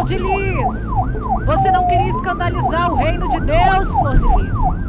Flor de Lis! Você não queria escandalizar o reino de Deus, Flor de Lis?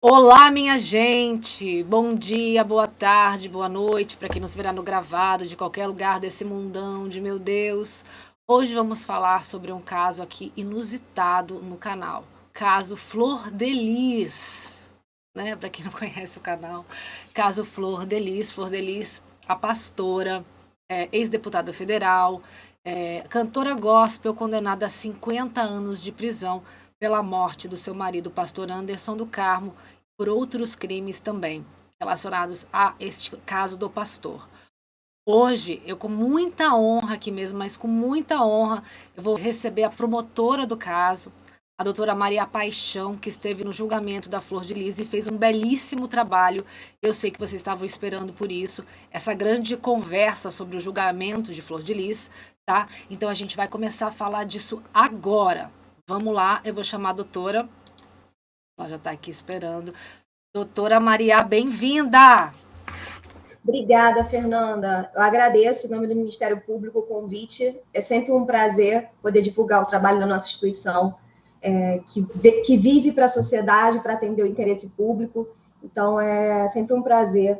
Olá, minha gente! Bom dia, boa tarde, boa noite, para quem nos verá no gravado de qualquer lugar desse mundão de meu Deus. Hoje vamos falar sobre um caso aqui inusitado no canal, caso Flor de Lis, né? Para quem não conhece o canal, caso Flor de Lis, a pastora, ex-deputada federal, cantora gospel condenada a 50 anos de prisão pela morte do seu marido, pastor Anderson do Carmo, por outros crimes também relacionados a este caso do pastor. Hoje, eu com muita honra aqui mesmo, mas com muita honra, eu vou receber a promotora do caso, a doutora Maria Paixão, que esteve no julgamento da Flor de Lis e fez um belíssimo trabalho. Eu sei que vocês estavam esperando por isso, essa grande conversa sobre o julgamento de Flor de Lis, tá? Então a gente vai começar a falar disso agora. Vamos lá, eu vou chamar a doutora. Ela já está aqui esperando. Doutora Maria, bem-vinda! Obrigada, Fernanda. Eu agradeço, em nome do Ministério Público, o convite. É sempre um prazer poder divulgar o trabalho da nossa instituição, que vive para a sociedade, para atender o interesse público. Então, é sempre um prazer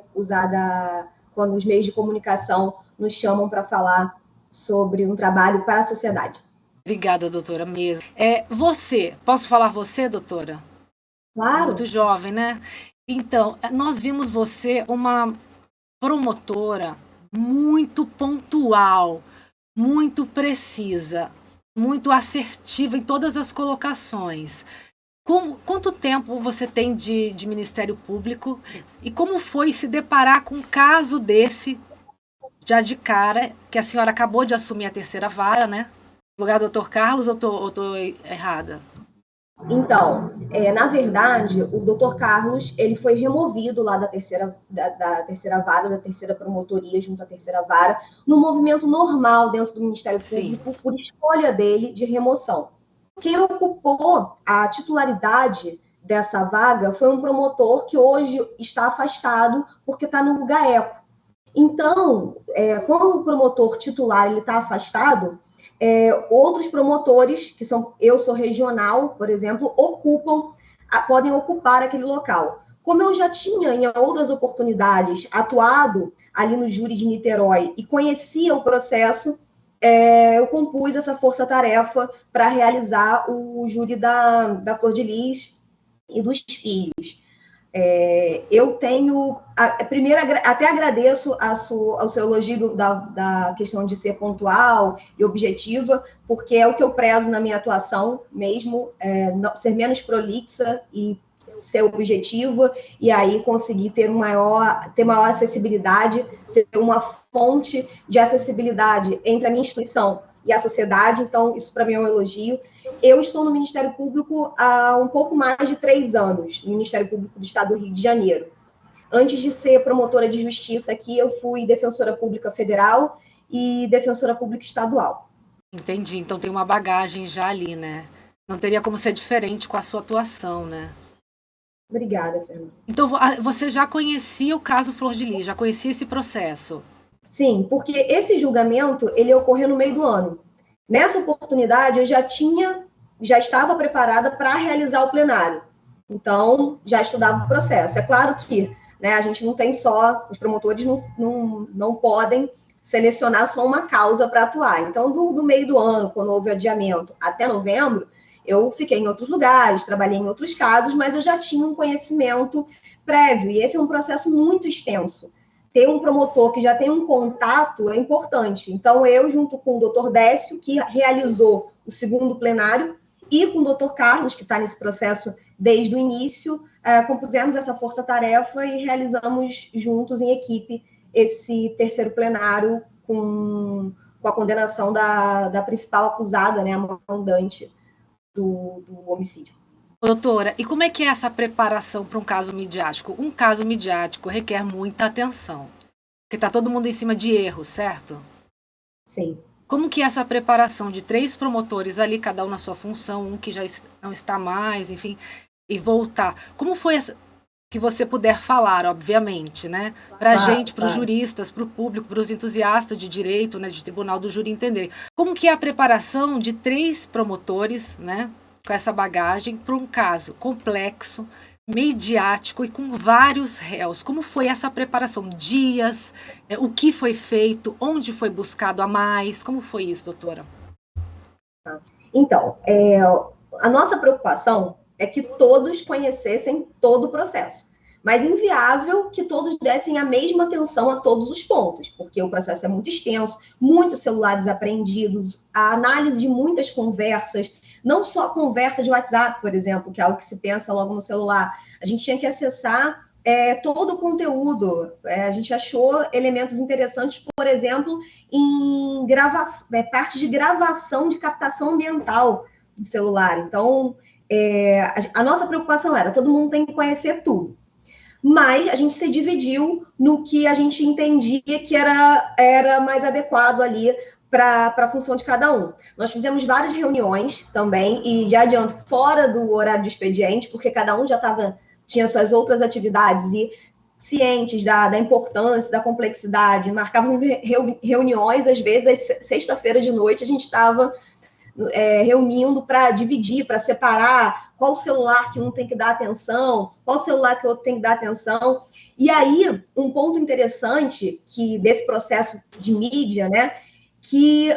quando os meios de comunicação nos chamam para falar sobre um trabalho para a sociedade. Obrigada, doutora, mesmo. Posso falar você, doutora? Claro. Muito jovem, né? Então, nós vimos você uma promotora muito pontual, muito precisa, muito assertiva em todas as colocações. Quanto tempo você tem de Ministério Público e como foi se deparar com um caso desse, já de cara, que a senhora acabou de assumir a terceira vara, né? No lugar do Dr. Carlos, ou estou errada? Então, na verdade, o Dr. Carlos ele foi removido lá da terceira vara, da terceira promotoria, junto à terceira vara, no movimento normal dentro do Ministério Público, por escolha dele de remoção. Quem ocupou a titularidade dessa vaga foi um promotor que hoje está afastado porque está no GAECO. Então, quando o promotor titular está afastado, outros promotores, eu sou regional, por exemplo, podem ocupar aquele local. Como eu já tinha, em outras oportunidades, atuado ali no júri de Niterói e conhecia o processo, eu compus essa força-tarefa para realizar o júri da Flor de Lis e dos filhos. Eu tenho... Primeiro, até agradeço ao seu elogio da questão de ser pontual e objetiva, porque é o que eu prezo na minha atuação mesmo, ser menos prolixa e ser objetiva, e aí conseguir ter maior acessibilidade, ser uma fonte de acessibilidade entre a minha instituição e a sociedade. Então, isso para mim é um elogio. Eu estou no Ministério Público há um pouco mais de 3 anos, no Ministério Público do Estado do Rio de Janeiro. Antes de ser promotora de justiça aqui, eu fui defensora pública federal e defensora pública estadual. Entendi, então tem uma bagagem já ali, né? Não teria como ser diferente com a sua atuação, né? Obrigada, Fernanda. Então, você já conhecia o caso Flor de Lis, já conhecia esse processo? Sim, porque esse julgamento, ele ocorreu no meio do ano. Nessa oportunidade, eu já estava preparada para realizar o plenário. Então, já estudava o processo. É claro que, né, a gente não tem só... Os promotores não podem selecionar só uma causa para atuar. Então, do meio do ano, quando houve adiamento, até novembro, eu fiquei em outros lugares, trabalhei em outros casos, mas eu já tinha um conhecimento prévio. E esse é um processo muito extenso. Ter um promotor que já tem um contato é importante. Então, eu, junto com o doutor Décio, que realizou o segundo plenário, e com o Dr. Carlos, que está nesse processo desde o início, compusemos essa força-tarefa e realizamos juntos, em equipe, esse terceiro plenário com a condenação da principal acusada, né, a mandante do homicídio. Doutora, e como é que é essa preparação para um caso midiático? Um caso midiático requer muita atenção, porque está todo mundo em cima de erros, certo? Sim. Como que é essa preparação de 3 promotores ali, cada um na sua função, um que já não está mais, enfim, e voltar? Como foi essa, que você puder falar, obviamente, né? Para a gente, para os juristas, para o público, para os entusiastas de direito, né, de tribunal do júri entenderem. Como que é a preparação de 3 promotores, né, com essa bagagem, para um caso complexo, midiático e com vários réus? Como foi essa preparação? Dias? O que foi feito? Onde foi buscado a mais? Como foi isso, doutora? Então, a nossa preocupação é que todos conhecessem todo o processo, mas inviável que todos dessem a mesma atenção a todos os pontos, porque o processo é muito extenso, muitos celulares apreendidos, a análise de muitas conversas, não só conversa de WhatsApp, por exemplo, que é algo que se pensa logo no celular. A gente tinha que acessar todo o conteúdo. A gente achou elementos interessantes, por exemplo, em parte de gravação de captação ambiental do celular. Então, a nossa preocupação era, todo mundo tem que conhecer tudo. Mas a gente se dividiu no que a gente entendia que era mais adequado ali para a função de cada um. Nós fizemos várias reuniões também, e já adianto, fora do horário de expediente, porque cada um já tinha suas outras atividades e cientes da importância, da complexidade, marcavam reuniões, às vezes, sexta-feira de noite, a gente estava reunindo para dividir, para separar qual celular que um tem que dar atenção, qual celular que o outro tem que dar atenção. E aí, um ponto interessante desse processo de mídia, né, que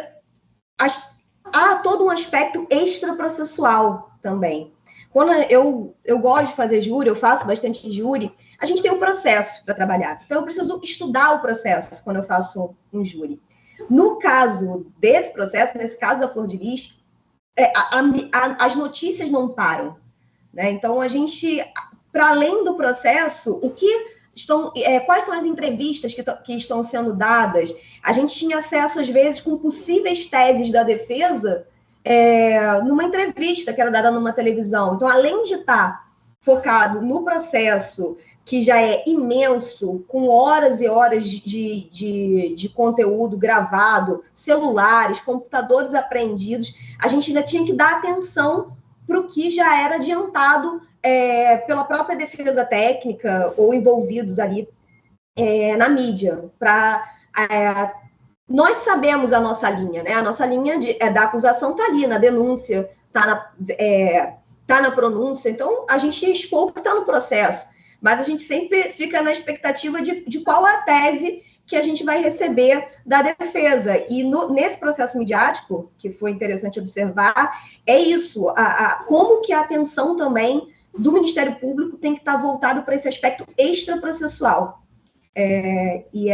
há todo um aspecto extraprocessual também. Quando eu gosto de fazer júri, eu faço bastante júri, a gente tem um processo para trabalhar. Então, eu preciso estudar o processo quando eu faço um júri. No caso desse processo, nesse caso da Flor de Lis, as notícias não param, né? Então, a gente, para além do processo, quais são as entrevistas que estão sendo dadas? A gente tinha acesso, às vezes, com possíveis teses da defesa, numa entrevista que era dada numa televisão. Então, além de estar focado no processo, que já é imenso, com horas e horas de conteúdo gravado, celulares, computadores apreendidos, a gente ainda tinha que dar atenção para o que já era adiantado pela própria defesa técnica ou envolvidos ali na mídia. Nós sabemos a nossa linha, né? A nossa linha da acusação está ali, na denúncia, está na pronúncia, então a gente expõe o que está no processo, mas a gente sempre fica na expectativa de qual a tese que a gente vai receber da defesa. E nesse processo midiático, que foi interessante observar, é isso, como que a atenção também do Ministério Público tem que estar voltado para esse aspecto extraprocessual. E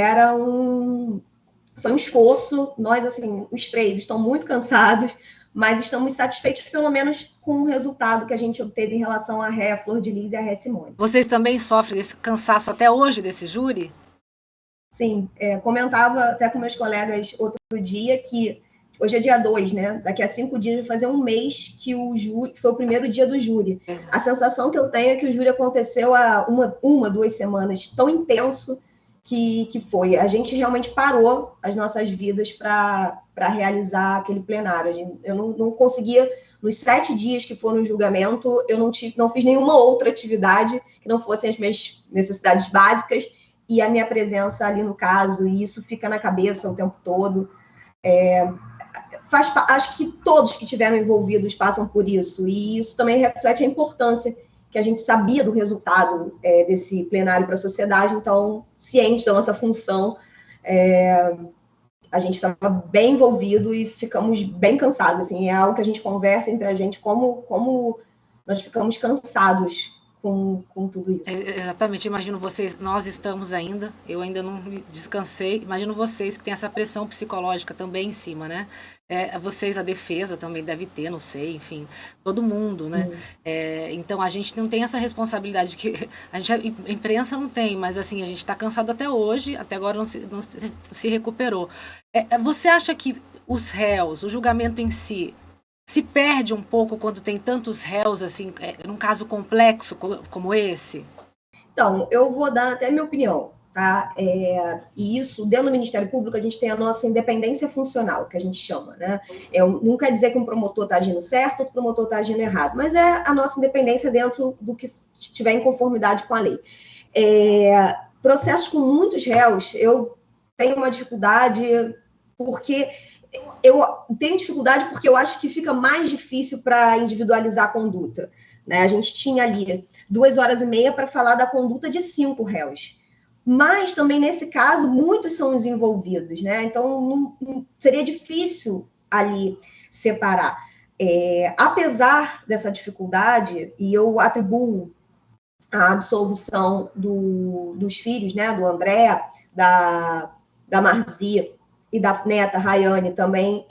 foi um esforço, nós, assim, os 3 estão muito cansados, mas estamos satisfeitos, pelo menos, com o resultado que a gente obteve em relação à ré Flor de Lis e à ré Simone. Vocês também sofrem desse cansaço até hoje desse júri? Sim, comentava até com meus colegas outro dia que hoje é dia 2, né? Daqui a 5 dias vai fazer um mês que foi o primeiro dia do júri. A sensação que eu tenho é que o júri aconteceu há 2 semanas, tão intenso que foi. A gente realmente parou as nossas vidas para realizar aquele plenário. Eu não conseguia, nos 7 dias que foram no julgamento, eu não fiz nenhuma outra atividade que não fossem as minhas necessidades básicas e a minha presença ali no caso, e isso fica na cabeça o tempo todo. Acho que todos que estiveram envolvidos passam por isso, e isso também reflete a importância que a gente sabia do resultado desse plenário para a sociedade, então, ciente da nossa função, a gente estava bem envolvido e ficamos bem cansados, assim, é algo que a gente conversa entre a gente, como nós ficamos cansados com tudo isso. Exatamente, imagino vocês, nós estamos ainda, eu ainda não descansei, imagino vocês que tem essa pressão psicológica também em cima, né? Vocês, a defesa também deve ter, não sei, enfim, todo mundo, né? Então a gente não tem essa responsabilidade que a imprensa não tem, mas assim, a gente está cansado até hoje, até agora não se recuperou. Você acha que os réus, o julgamento em si, se perde um pouco quando tem tantos réus, assim, num caso complexo como esse? Então, eu vou dar até minha opinião, tá? E isso, dentro do Ministério Público, a gente tem a nossa independência funcional, que a gente chama, né? Não quer dizer que um promotor está agindo certo, outro promotor está agindo errado, mas é a nossa independência dentro do que estiver em conformidade com a lei. Processos com muitos réus, eu tenho uma dificuldade, porque eu acho que fica mais difícil para individualizar a conduta. Né? A gente tinha ali 2h30 para falar da conduta de 5 réus. Mas também, nesse caso, muitos são os envolvidos. Né? Então, seria difícil ali separar. Apesar dessa dificuldade, e eu atribuo a absolvição dos filhos, né, do André, da Marzia e da neta Rayane também,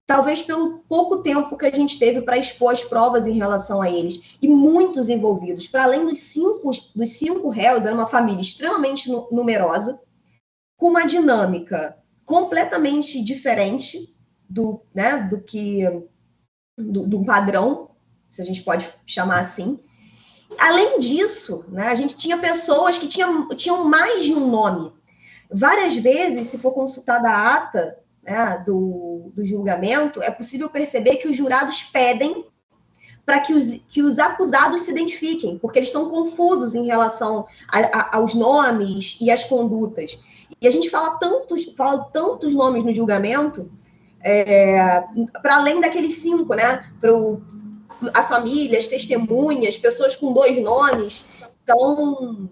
talvez pelo pouco tempo que a gente teve para expor as provas em relação a eles, e muitos envolvidos. Para além dos cinco réus, era uma família extremamente numerosa, com uma dinâmica completamente diferente do padrão, se a gente pode chamar assim. Além disso, né, a gente tinha pessoas que tinham mais de um nome. Várias vezes, se for consultada a ata, né, do julgamento, é possível perceber que os jurados pedem para que os acusados se identifiquem, porque eles estão confusos em relação aos nomes e às condutas. E a gente fala tantos nomes no julgamento, para além daqueles 5, né? A família, as testemunhas, pessoas com 2 nomes. Então,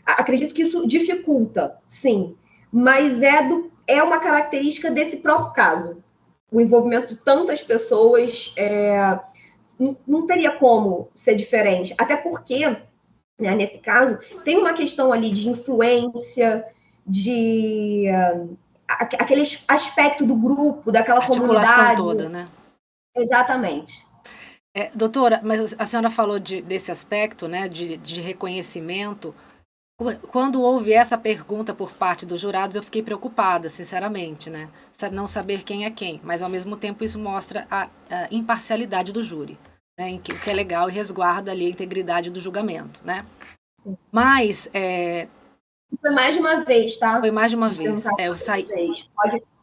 acredito que isso dificulta, sim, mas é uma característica desse próprio caso. O envolvimento de tantas pessoas não teria como ser diferente, até porque, né, nesse caso, tem uma questão ali de influência, de aquele aspecto do grupo, daquela comunidade. Toda, né? Exatamente. Doutora, mas a senhora falou desse aspecto, né, de reconhecimento. Quando houve essa pergunta por parte dos jurados, eu fiquei preocupada, sinceramente, né? Não saber quem é quem, mas ao mesmo tempo isso mostra a imparcialidade do júri, né? Que é legal e resguarda ali a integridade do julgamento, né? Mas foi mais de uma vez, tá? Foi mais de uma vez. Eu saí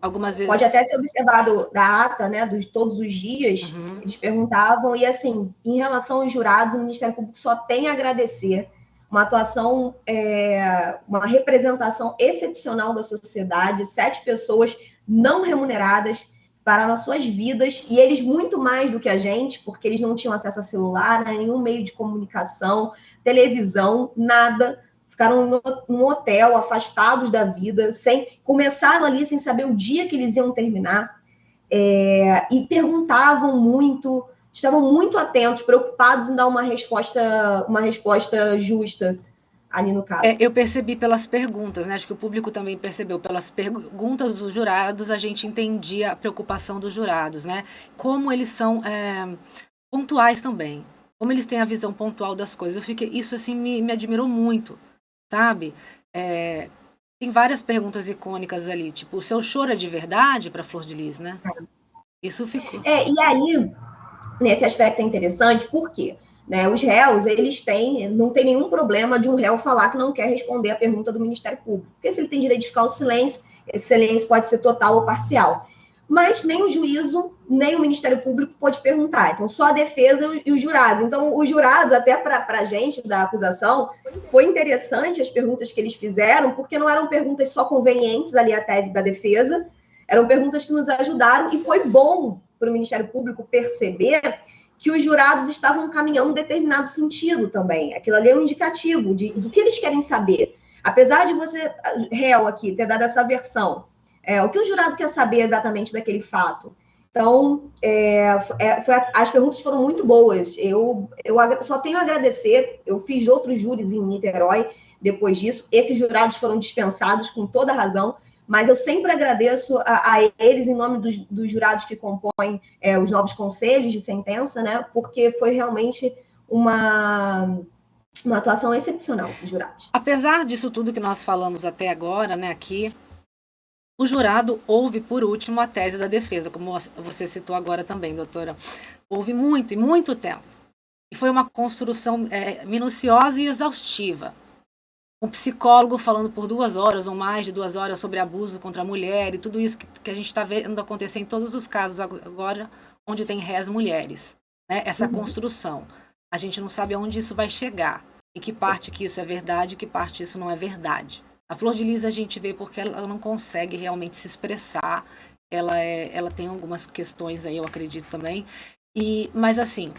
algumas vezes. Pode até ser observado da ata, né? Todos os dias, eles perguntavam, e assim, em relação aos jurados, o Ministério Público só tem a agradecer uma atuação, uma representação excepcional da sociedade, 7 pessoas não remuneradas pararam as suas vidas, e eles muito mais do que a gente, porque eles não tinham acesso a celular, a nenhum meio de comunicação, televisão, nada, ficaram num hotel, afastados da vida, começaram ali sem saber o dia que eles iam terminar, e perguntavam muito, estavam muito atentos, preocupados em dar uma resposta justa ali no caso. Eu percebi pelas perguntas, né? Acho que o público também percebeu. Pelas perguntas dos jurados, a gente entendia a preocupação dos jurados, né? Como eles são pontuais também. Como eles têm a visão pontual das coisas. Isso, assim, me admirou muito, sabe? Tem várias perguntas icônicas ali, tipo, o seu choro é de verdade para Flor de Lis, né? Isso ficou. E aí, nesse aspecto é interessante, por quê? Né, os réus, não tem nenhum problema de um réu falar que não quer responder a pergunta do Ministério Público, porque se ele tem direito de ficar ao silêncio, esse silêncio pode ser total ou parcial. Mas nem o juízo, nem o Ministério Público pode perguntar. Então, só a defesa e os jurados. Então, os jurados, até para a gente da acusação, foi interessante as perguntas que eles fizeram, porque não eram perguntas só convenientes ali à tese da defesa, eram perguntas que nos ajudaram, e foi bom para o Ministério Público perceber que os jurados estavam caminhando em determinado sentido também. Aquilo ali é um indicativo do que eles querem saber. Apesar de você, réu aqui, ter dado essa versão, o que o jurado quer saber exatamente daquele fato? Então, as perguntas foram muito boas. Eu só tenho a agradecer. Eu fiz outros júris em Niterói depois disso. Esses jurados foram dispensados com toda razão, mas eu sempre agradeço a eles em nome dos jurados que compõem os novos conselhos de sentença, né? Porque foi realmente uma atuação excepcional dos jurados. Apesar disso tudo que nós falamos até agora, né, aqui, o jurado ouve, por último, a tese da defesa, como você citou agora também, doutora. Houve muito, e muito tempo. E foi uma construção minuciosa e exaustiva. Um psicólogo falando por 2 horas ou mais de 2 horas sobre abuso contra a mulher e tudo isso que a gente está vendo acontecer em todos os casos agora, onde tem réis mulheres. Né? Essa construção. A gente não sabe aonde isso vai chegar. Em que parte que isso é verdade e que parte isso não é verdade. A Flor de Lis a gente vê porque ela não consegue realmente se expressar. Ela tem algumas questões aí, eu acredito também. Mas assim,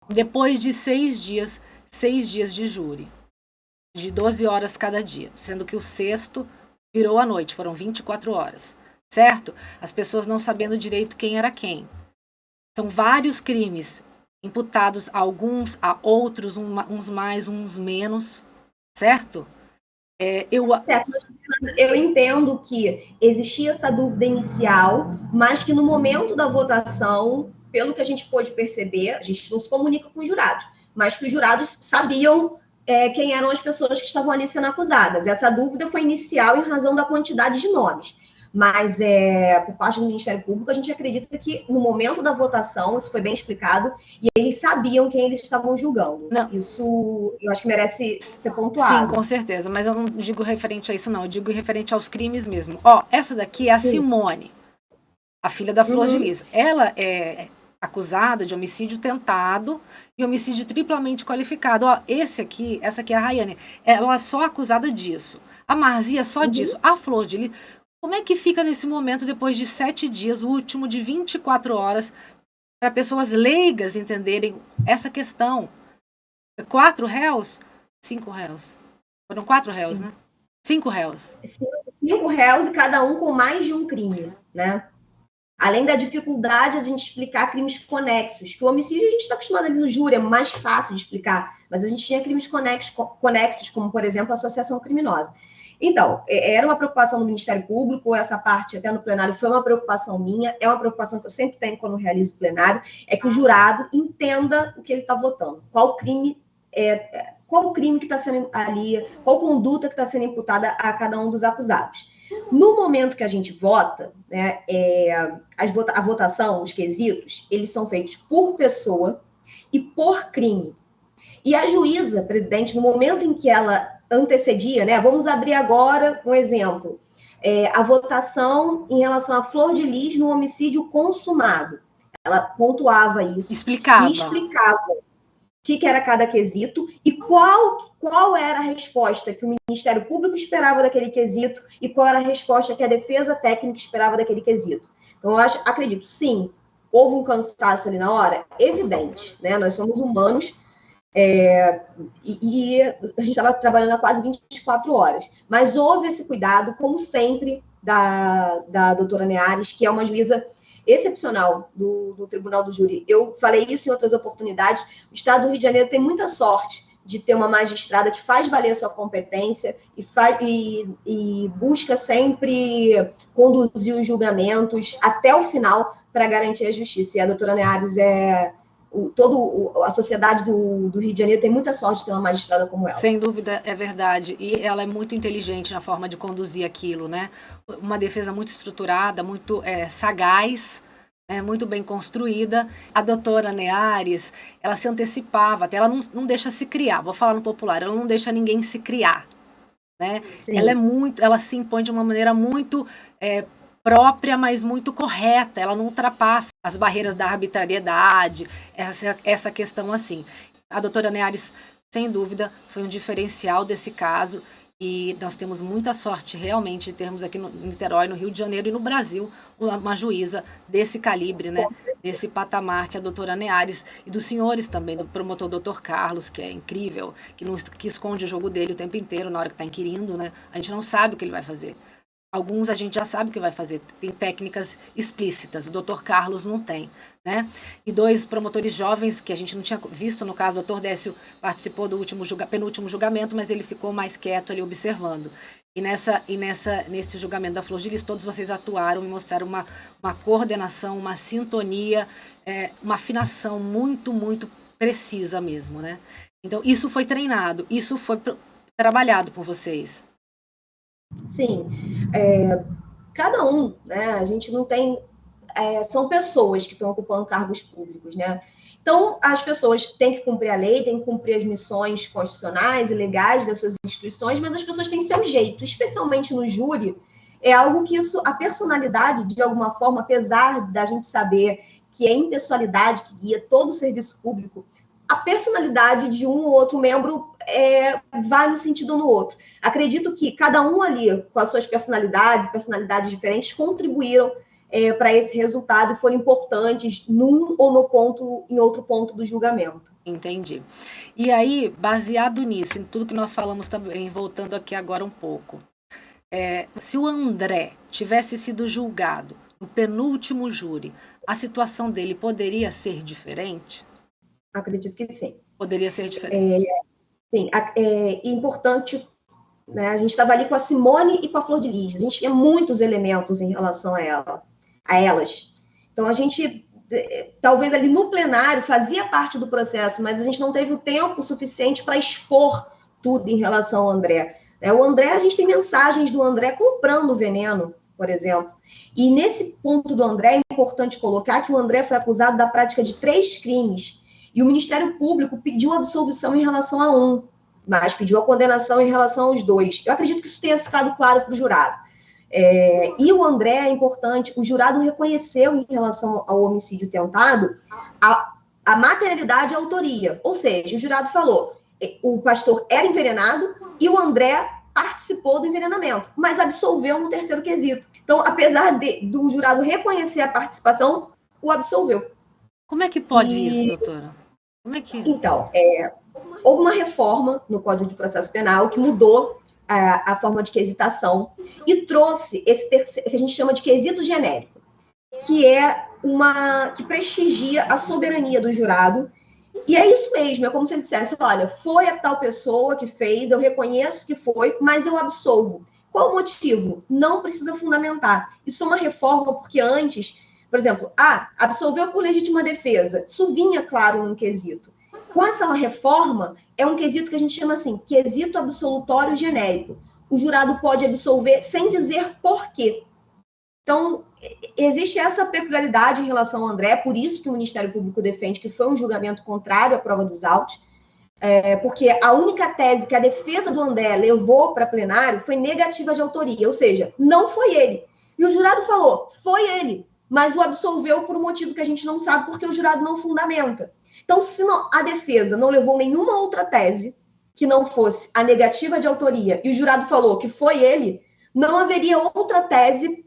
depois de 6 dias de júri, de 12 horas cada dia, sendo que o sexto virou à noite, foram 24 horas, certo? As pessoas não sabendo direito quem era quem. São vários crimes imputados a alguns, a outros, uns mais, uns menos, certo? Eu entendo que existia essa dúvida inicial, mas que no momento da votação, pelo que a gente pôde perceber, a gente não se comunica com os jurados, mas que os jurados sabiam quem eram as pessoas que estavam ali sendo acusadas. Essa dúvida foi inicial em razão da quantidade de nomes. Mas, por parte do Ministério Público, a gente acredita que, no momento da votação, isso foi bem explicado, e eles sabiam quem eles estavam julgando. Não. Isso, eu acho que merece ser pontuado. Sim, com certeza, mas eu não digo referente a isso, não. Eu digo referente aos crimes mesmo. Essa daqui é a Simone, a filha da Flor de Lis. Ela é acusada de homicídio tentado e homicídio triplamente qualificado. Essa aqui é a Rayane. Ela é só acusada disso. A Marzia só disso. A Flor de Lis... Como é que fica nesse momento, depois de 7 dias, o último de 24 horas, para pessoas leigas entenderem essa questão? 4 réus? 5 réus. Foram 4 réus, né? 5 réus. 5 réus e cada um com mais de um crime, né? Além da dificuldade de a gente explicar crimes conexos, que o homicídio a gente está acostumado ali no júri, é mais fácil de explicar, mas a gente tinha crimes conexos, como, por exemplo, a associação criminosa. Então, era uma preocupação do Ministério Público, essa parte até no plenário foi uma preocupação minha, é uma preocupação que eu sempre tenho quando realizo o plenário, é que o jurado entenda o que ele está votando, qual crime que está sendo ali, qual conduta que está sendo imputada a cada um dos acusados. No momento que a gente vota, né, a votação, os quesitos, eles são feitos por pessoa e por crime. E a juíza, presidente, no momento em que ela antecedia, né, vamos abrir agora um exemplo, a votação em relação à Flor de Lis no homicídio consumado. Ela pontuava isso. Explicava. E explicava o que era cada quesito e qual era a resposta que o Ministério Público esperava daquele quesito e qual era a resposta que a defesa técnica esperava daquele quesito. Então, eu acredito, sim, houve um cansaço ali na hora, evidente, né? Nós somos humanos e a gente estava trabalhando há quase 24 horas, mas houve esse cuidado, como sempre, da doutora Neares, que é uma juíza excepcional do Tribunal do Júri. Eu falei isso em outras oportunidades. O Estado do Rio de Janeiro tem muita sorte de ter uma magistrada que faz valer a sua competência e busca sempre conduzir os julgamentos até o final para garantir a justiça. E a doutora Neares a sociedade do Rio de Janeiro tem muita sorte de ter uma magistrada como ela. Sem dúvida, é verdade. E ela é muito inteligente na forma de conduzir aquilo, né? Uma defesa muito estruturada, muito sagaz, né? Muito bem construída. A doutora Neares, ela se antecipava, até ela não deixa se criar. Vou falar no popular, ela não deixa ninguém se criar, né? Ela se impõe de uma maneira muito própria, mas muito correta. Ela não ultrapassa as barreiras da arbitrariedade, essa questão assim. A doutora Neares, sem dúvida, foi um diferencial desse caso e nós temos muita sorte realmente de termos aqui no Niterói, no Rio de Janeiro e no Brasil uma juíza desse calibre, né? Desse patamar que é a doutora Neares e dos senhores também, do promotor doutor Carlos, que é incrível, que esconde o jogo dele o tempo inteiro na hora que está inquirindo, né? A gente não sabe o que ele vai fazer. Alguns a gente já sabe o que vai fazer, tem técnicas explícitas, o doutor Carlos não tem, né? E 2 promotores jovens, que a gente não tinha visto, no caso, o doutor Décio participou do penúltimo julgamento, mas ele ficou mais quieto ali observando. E nesse julgamento da Flor de Lis, todos vocês atuaram e mostraram uma coordenação, uma sintonia, uma afinação muito, muito precisa mesmo, né? Então, isso foi treinado, isso foi trabalhado por vocês. Sim, cada um, né? A gente não tem, são pessoas que estão ocupando cargos públicos, né? Então, as pessoas têm que cumprir a lei, têm que cumprir as missões constitucionais e legais das suas instituições, mas as pessoas têm seu jeito, especialmente no júri, é algo que a personalidade, de alguma forma, apesar da gente saber que é a impessoalidade que guia todo o serviço público, a personalidade de um ou outro membro vai no sentido ou no outro. Acredito que cada um ali, com as suas personalidades diferentes, contribuíram para esse resultado e foram importantes num ou em outro ponto do julgamento. Entendi. E aí, baseado nisso, em tudo que nós falamos também, voltando aqui agora um pouco, se o André tivesse sido julgado no penúltimo júri, a situação dele poderia ser diferente? Acredito que sim. Poderia ser diferente. Sim, é importante, né? A gente estava ali com a Simone e com a Flor de Lis. A gente tinha muitos elementos em relação a elas. Então, a gente, talvez ali no plenário, fazia parte do processo, mas a gente não teve o tempo suficiente para expor tudo em relação ao André. O André, a gente tem mensagens do André comprando veneno, por exemplo. E nesse ponto do André, é importante colocar que o André foi acusado da prática de 3 crimes. E o Ministério Público pediu absolvição em relação a 1, mas pediu a condenação em relação aos 2. Eu acredito que isso tenha ficado claro para o jurado. E o André, é importante, o jurado reconheceu em relação ao homicídio tentado a materialidade e a autoria. Ou seja, o jurado falou, o pastor era envenenado e o André participou do envenenamento, mas absolveu no 3º quesito. Então, apesar do jurado reconhecer a participação, o absolveu. Como é que pode isso, doutora? Como é que... Então, houve uma reforma no Código de Processo Penal que mudou a forma de quesitação e trouxe esse terceiro, que a gente chama de quesito genérico, que que prestigia a soberania do jurado. E é isso mesmo, é como se ele dissesse, olha, foi a tal pessoa que fez, eu reconheço que foi, mas eu absolvo. Qual o motivo? Não precisa fundamentar. Isso é uma reforma porque antes, por exemplo, absolveu por legítima defesa. Isso vinha claro num quesito. Com essa reforma, é um quesito que a gente chama assim, quesito absolutório genérico. O jurado pode absolver sem dizer por quê. Então, existe essa peculiaridade em relação ao André, por isso que o Ministério Público defende que foi um julgamento contrário à prova dos autos, porque a única tese que a defesa do André levou para plenário foi negativa de autoria, ou seja, não foi ele. E o jurado falou, foi ele, mas o absolveu por um motivo que a gente não sabe, porque o jurado não fundamenta. Então, se a defesa não levou nenhuma outra tese que não fosse a negativa de autoria e o jurado falou que foi ele, não haveria outra tese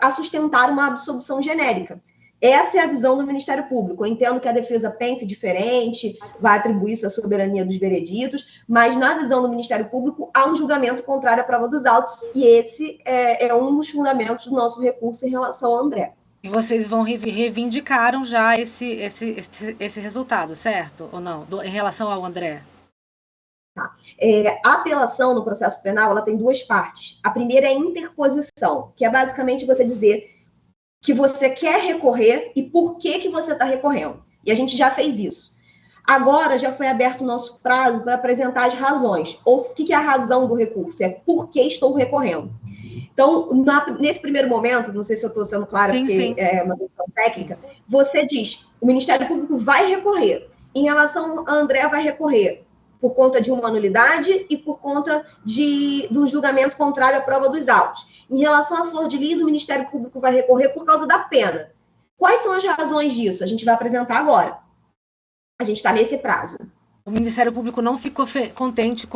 a sustentar uma absolução genérica. Essa é a visão do Ministério Público. Eu entendo que a defesa pense diferente, vai atribuir isso à soberania dos vereditos, mas na visão do Ministério Público há um julgamento contrário à prova dos autos e esse é um dos fundamentos do nosso recurso em relação ao André. E vocês reivindicaram já esse resultado, certo? Ou não? Em relação ao André? Tá. A apelação no processo penal ela tem 2 partes. A primeira é a interposição, que é basicamente você dizer que você quer recorrer e por que você está recorrendo. E a gente já fez isso. Agora já foi aberto o nosso prazo para apresentar as razões. Ou o que é a razão do recurso? É por que estou recorrendo. Então, nesse primeiro momento, não sei se eu estou sendo clara, sim, porque sim. É uma questão técnica, você diz, o Ministério Público vai recorrer. Em relação a André, vai recorrer por conta de uma nulidade e por conta do julgamento contrário à prova dos autos. Em relação à Flor de Lis, o Ministério Público vai recorrer por causa da pena. Quais são as razões disso? A gente vai apresentar agora. A gente está nesse prazo. O Ministério Público não ficou contente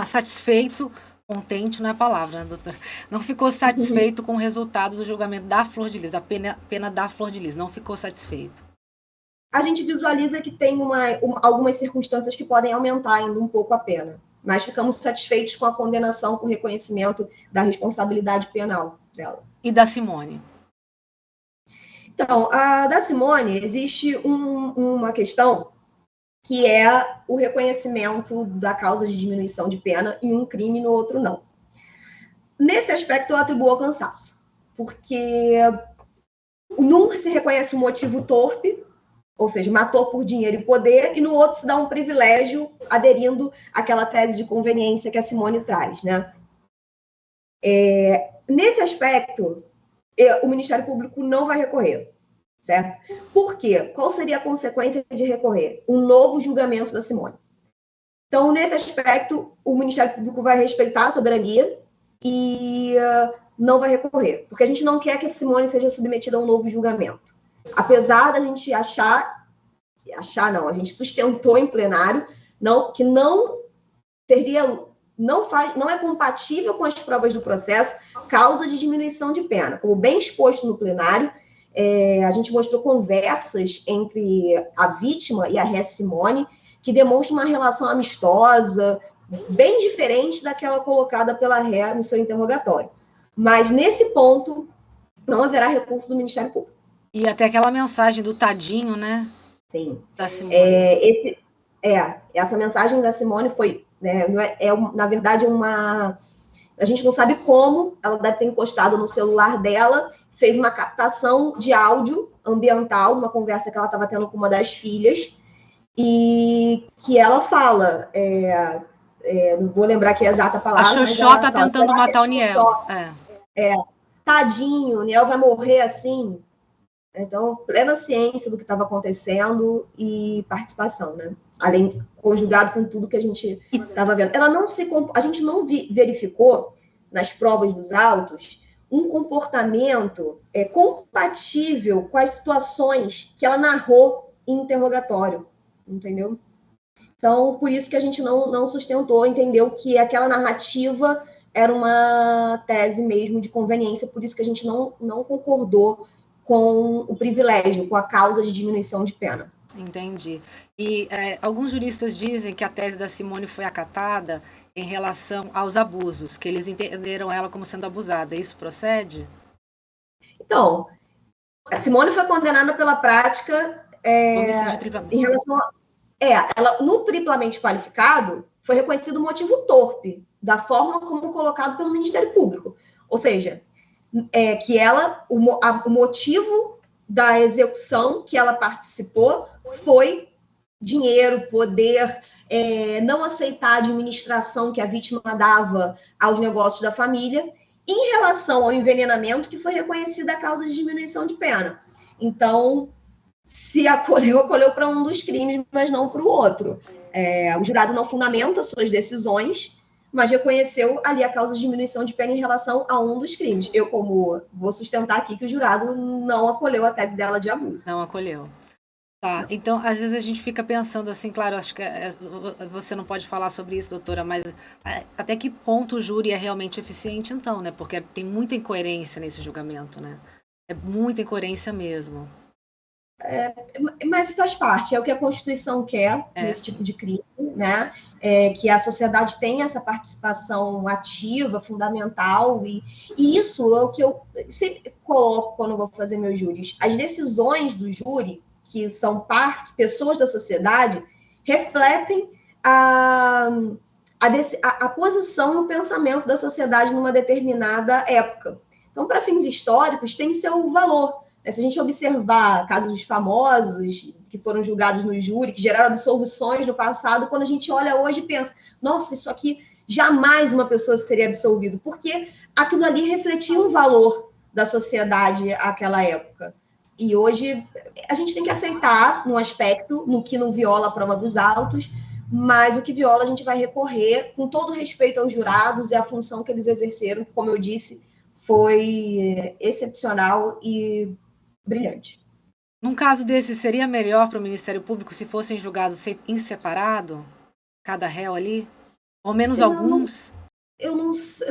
satisfeito, contente não é a palavra, né, doutora? Não ficou satisfeito com o resultado do julgamento da Flor de Lis, da pena da Flor de Lis, não ficou satisfeito. A gente visualiza que tem algumas circunstâncias que podem aumentar ainda um pouco a pena. mas ficamos satisfeitos com a condenação, com o reconhecimento da responsabilidade penal dela. E da Simone? Então, a da Simone, existe uma questão que é o reconhecimento da causa de diminuição de pena em um crime e no outro não. Nesse aspecto, eu atribuo ao cansaço, porque num se reconhece um motivo torpe, ou seja, matou por dinheiro e poder, e no outro se dá um privilégio aderindo àquela tese de conveniência que a Simone traz, né? Nesse aspecto, o Ministério Público não vai recorrer, certo? Por quê? Qual seria a consequência de recorrer? Um novo julgamento da Simone. Então, nesse aspecto, o Ministério Público vai respeitar a soberania e não vai recorrer, porque a gente não quer que a Simone seja submetida a um novo julgamento. Apesar da gente a gente sustentou em plenário que não é compatível com as provas do processo causa de diminuição de pena. Como bem exposto no plenário, a gente mostrou conversas entre a vítima e a réu Simone que demonstram uma relação amistosa, bem diferente daquela colocada pela réu no seu interrogatório. Mas, nesse ponto, não haverá recurso do Ministério Público. E até aquela mensagem do tadinho, né? Sim. Da Simone. Essa mensagem da Simone foi, né, na verdade, a gente não sabe como, ela deve ter encostado no celular dela, fez uma captação de áudio ambiental, numa conversa que ela estava tendo com uma das filhas, e que ela fala, não vou lembrar aqui a exata palavra. A Xoxó tá tentando matar o Niel. Tadinho, o Niel vai morrer assim. Então, plena ciência do que estava acontecendo e participação, né? Além, conjugado com tudo que a gente estava vendo. A gente não verificou, nas provas dos autos, um comportamento compatível com as situações que ela narrou em interrogatório, entendeu? Então, por isso que a gente não sustentou, entendeu que aquela narrativa era uma tese mesmo de conveniência, por isso que a gente não concordou com o privilégio, com a causa de diminuição de pena. Entendi. E alguns juristas dizem que a tese da Simone foi acatada em relação aos abusos, que eles entenderam ela como sendo abusada. Isso procede? Então, a Simone foi condenada pela prática homicídio triplamente. em relação ela, no triplamente qualificado, foi reconhecido o motivo torpe, da forma como colocado pelo Ministério Público. Ou seja, que o motivo da execução que ela participou foi dinheiro, poder, não aceitar a administração que a vítima dava aos negócios da família, em relação ao envenenamento, que foi reconhecida a causa de diminuição de pena. Então, se acolheu para um dos crimes, mas não para o outro. O jurado não fundamenta suas decisões, mas reconheceu ali a causa de diminuição de pena em relação a um dos crimes. Eu, como vou sustentar aqui que o jurado não acolheu a tese dela de abuso. Não acolheu. Tá, não. Então, às vezes a gente fica pensando assim, claro, acho que você não pode falar sobre isso, doutora, mas até que ponto o júri é realmente eficiente, então, né? Porque tem muita incoerência nesse julgamento, né? É muita incoerência mesmo. Mas faz parte, é o que a Constituição quer nesse tipo de crime, né? Que a sociedade tenha essa participação ativa, fundamental, e isso é o que eu sempre coloco quando eu vou fazer meus júris. As decisões do júri, que são pessoas da sociedade, refletem a posição no pensamento da sociedade numa determinada época. Então, para fins históricos, tem seu valor. Se a gente observar casos famosos que foram julgados no júri, que geraram absolvições no passado, quando a gente olha hoje e pensa, nossa, isso aqui jamais uma pessoa seria absolvido, porque aquilo ali refletia um valor da sociedade àquela época. E hoje a gente tem que aceitar num aspecto, no que não viola a prova dos autos, mas o que viola a gente vai recorrer com todo respeito aos jurados e à função que eles exerceram, que, como eu disse, foi excepcional e brilhante. Num caso desse, seria melhor para o Ministério Público se fossem julgados em separado, cada réu ali? Ou menos alguns?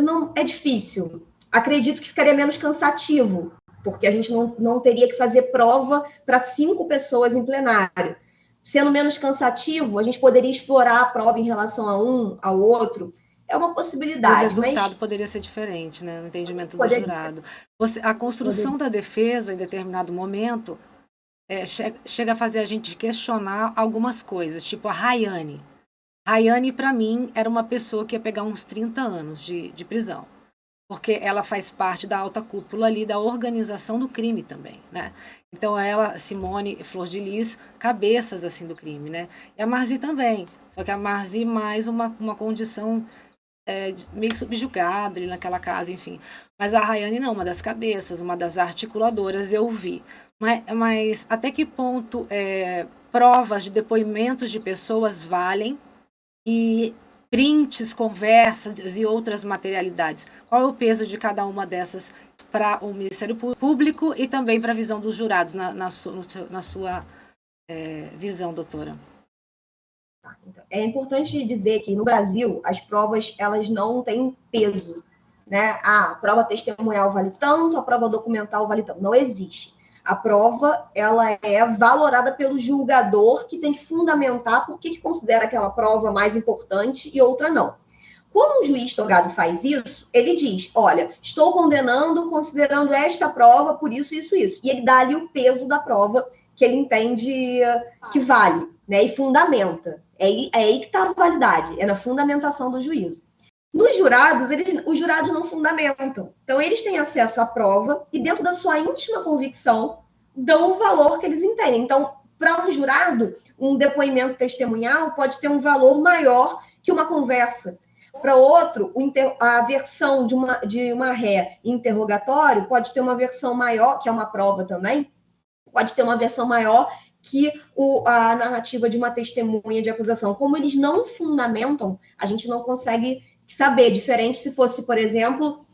Não, é difícil. Acredito que ficaria menos cansativo, porque a gente não teria que fazer prova para 5 pessoas em plenário. sendo menos cansativo, a gente poderia explorar a prova em relação a um, ao outro. É uma O possibilidade, resultado mas poderia ser diferente, né, no entendimento do poderia, jurado. A construção poderia. da defesa, em determinado momento, chega a fazer a gente questionar algumas coisas, tipo a Rayane. Rayane, para mim, era uma pessoa que ia pegar uns 30 anos de prisão, porque ela faz parte da alta cúpula ali da organização do crime também, né? Então ela, Simone, Flor de Lis, cabeças assim do crime, né? E a Marzi também, só que a Marzi mais uma condição meio subjugada ali naquela casa, enfim. Mas a Rayane não, uma das cabeças, uma das articuladoras, eu vi. Mas até que ponto provas de depoimentos de pessoas valem e prints, conversas e outras materialidades? Qual é o peso de cada uma dessas para o Ministério Público e também para a visão dos jurados, na sua visão, doutora? É importante dizer que no Brasil as provas elas não têm peso, né? A prova testemunhal vale tanto, a prova documental vale tanto. Não existe. A prova ela é valorada pelo julgador, que tem que fundamentar por que considera aquela prova mais importante e outra não. Quando um juiz togado faz isso, ele diz: olha, estou condenando considerando esta prova por isso, isso, isso. E ele dá ali o peso da prova que ele entende que vale, né? E fundamenta. É aí que está a validade, é na fundamentação do juízo. Nos jurados, os jurados não fundamentam. Então, eles têm acesso à prova e, dentro da sua íntima convicção, dão o valor que eles entendem. Então, para um jurado, um depoimento testemunhal pode ter um valor maior que uma conversa. Para outro, a versão de uma ré interrogatório pode ter uma versão maior, que é uma prova também, pode ter uma versão maior que a narrativa de uma testemunha de acusação. Como eles não fundamentam, a gente não consegue saber. Diferente se fosse, por exemplo,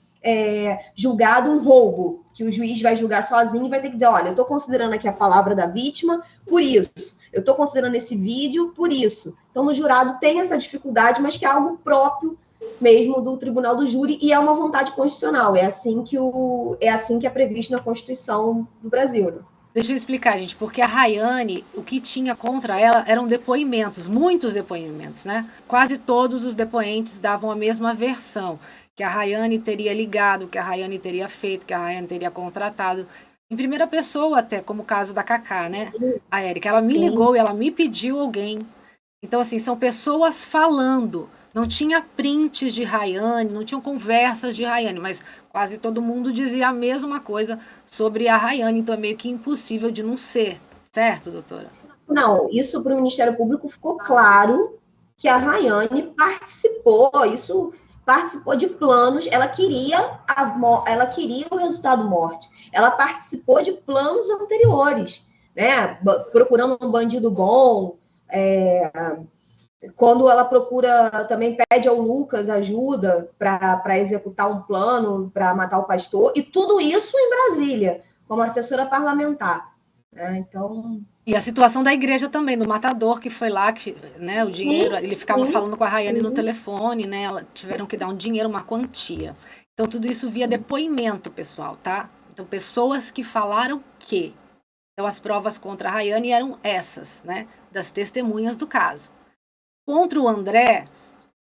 julgado um roubo, que o juiz vai julgar sozinho e vai ter que dizer: olha, eu estou considerando aqui a palavra da vítima por isso, eu estou considerando esse vídeo por isso. Então, no jurado tem essa dificuldade, mas que é algo próprio mesmo do tribunal do júri, e é uma vontade constitucional. É assim que é previsto na Constituição do Brasil, né? Deixa eu explicar, gente, porque a Rayane, o que tinha contra ela eram depoimentos, muitos depoimentos, né? Quase todos os depoentes davam a mesma versão, que a Rayane teria ligado, que a Rayane teria feito, que a Rayane teria contratado. Em primeira pessoa até, como o caso da Cacá, né? A Érica, ela me ligou e ela me pediu alguém. Então, assim, são pessoas falando. Não tinha prints de Rayane, não tinham conversas de Rayane, mas quase todo mundo dizia a mesma coisa sobre a Rayane, então é meio que impossível de não ser, certo, doutora? Não, isso para o Ministério Público ficou claro que a Rayane participou de planos, ela queria o resultado morte, ela participou de planos anteriores, né? Procurando um bandido bom, quando ela procura, também pede ao Lucas ajuda para executar um plano para matar o pastor, e tudo isso em Brasília, como assessora parlamentar. Então. E a situação da igreja também, do matador que foi lá, que, né, o dinheiro, ele ficava falando com a Rayane no telefone, né? Tiveram que dar um dinheiro, uma quantia. Então, tudo isso via depoimento, pessoal, tá? Então, pessoas que falaram que. Então, as provas contra a Rayane eram essas, né? Das testemunhas do caso. Contra o André,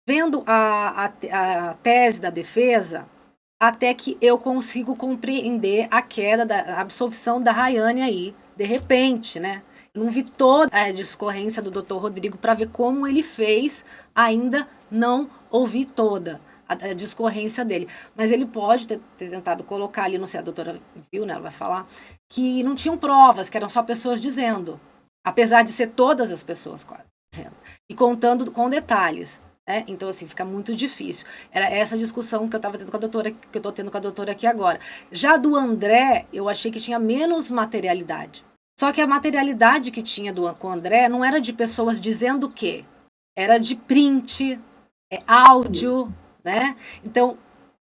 vendo a tese da defesa, até que eu consigo compreender a queda da absolvição da Rayane aí, de repente, né? Eu não vi toda a discorrência do doutor Rodrigo para ver como ele fez, ainda não ouvi toda a discorrência dele. Mas ele pode ter tentado colocar ali, não sei, a doutora viu, né? Ela vai falar, que não tinham provas, que eram só pessoas dizendo. Apesar de ser todas as pessoas quase dizendo. E contando com detalhes. Então, assim, fica muito difícil. Era essa discussão que eu estava tendo com a doutora, que eu estou tendo com a doutora aqui agora. Já do André, eu achei que tinha menos materialidade. Só que a materialidade que tinha com o André não era de pessoas dizendo o quê? Era de print, áudio, né? Então,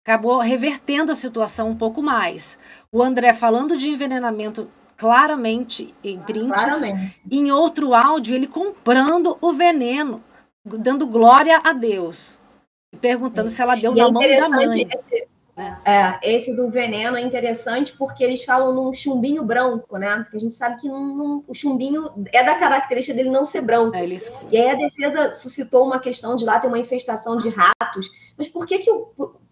acabou revertendo a situação um pouco mais. O André falando de envenenamento claramente em prints, Claramente. em outro áudio, ele comprando o veneno, dando glória a Deus. E perguntando se ela deu na mão da mãe. né? Esse do veneno é interessante porque eles falam num chumbinho branco, né? Porque a gente sabe que o chumbinho é da característica dele não ser branco. Ele é escuro. E aí a defesa suscitou uma questão de lá ter uma infestação de ratos. Mas por que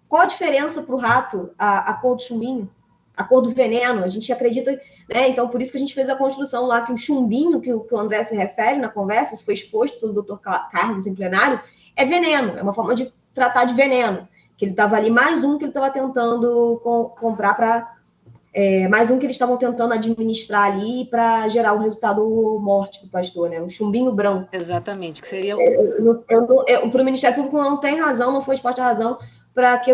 qual a diferença para o rato a cor do chumbinho? A cor do veneno? A gente acredita, né? Então, por isso que a gente fez a construção lá, que o chumbinho que o André se refere na conversa, isso foi exposto pelo Dr. Carlos em plenário, é veneno, é uma forma de tratar de veneno. Que ele estava ali, mais um que ele estava tentando comprar para... mais um que eles estavam tentando administrar ali para gerar o resultado morte do pastor, né? O chumbinho branco. Exatamente, que seria para o Ministério Público não tem razão, não foi exposta a razão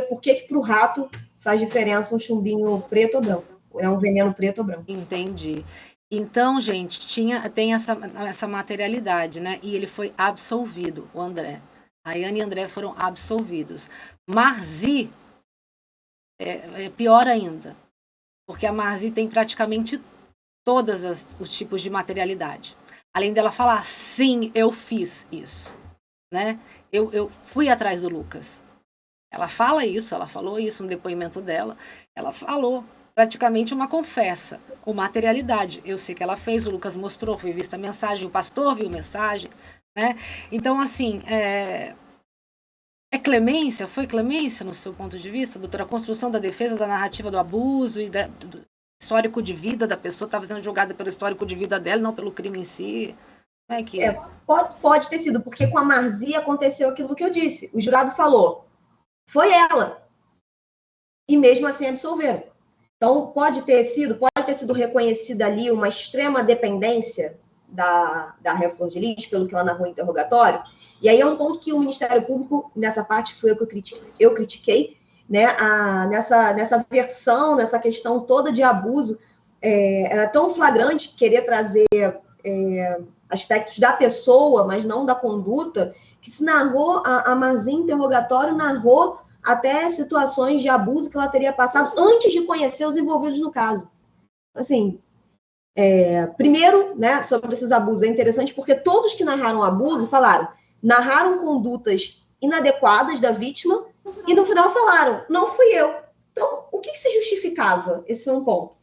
por que para o rato faz diferença um chumbinho preto ou branco. É um veneno preto ou branco. Entendi. Então, gente, tem essa materialidade, né? E ele foi absolvido, o André. Rayane e André foram absolvidos. Marzi é pior ainda, porque a Marzi tem praticamente todos os tipos de materialidade. Além dela falar, sim, eu fiz isso, né? Eu fui atrás do Lucas. Ela fala isso, ela falou isso no depoimento dela. Ela falou praticamente uma confessa, com materialidade. Eu sei que ela fez, o Lucas mostrou, foi vista a mensagem, o pastor viu a mensagem, né? Então, assim, clemência? Foi clemência, no seu ponto de vista, doutora? A construção da defesa da narrativa do abuso e do histórico de vida da pessoa estava sendo julgada pelo histórico de vida dela, não pelo crime em si. Como é que é? Pode ter sido, porque com a Marzi aconteceu aquilo que eu disse. O jurado falou, foi ela. E mesmo assim absolveram. Então, pode ter sido reconhecida ali uma extrema dependência da Réa Flor de Lis, pelo que ela narrou em interrogatório. E aí é um ponto que o Ministério Público, nessa parte, foi o que eu critiquei, né? Nessa versão, nessa questão toda de abuso, era tão flagrante querer trazer aspectos da pessoa, mas não da conduta, que se narrou, a Marzi interrogatório narrou até situações de abuso que ela teria passado antes de conhecer os envolvidos no caso. Assim, primeiro, né, sobre esses abusos, é interessante porque todos que narraram abuso narraram condutas inadequadas da vítima e no final falaram, não fui eu. Então, o que se justificava? Esse foi um ponto.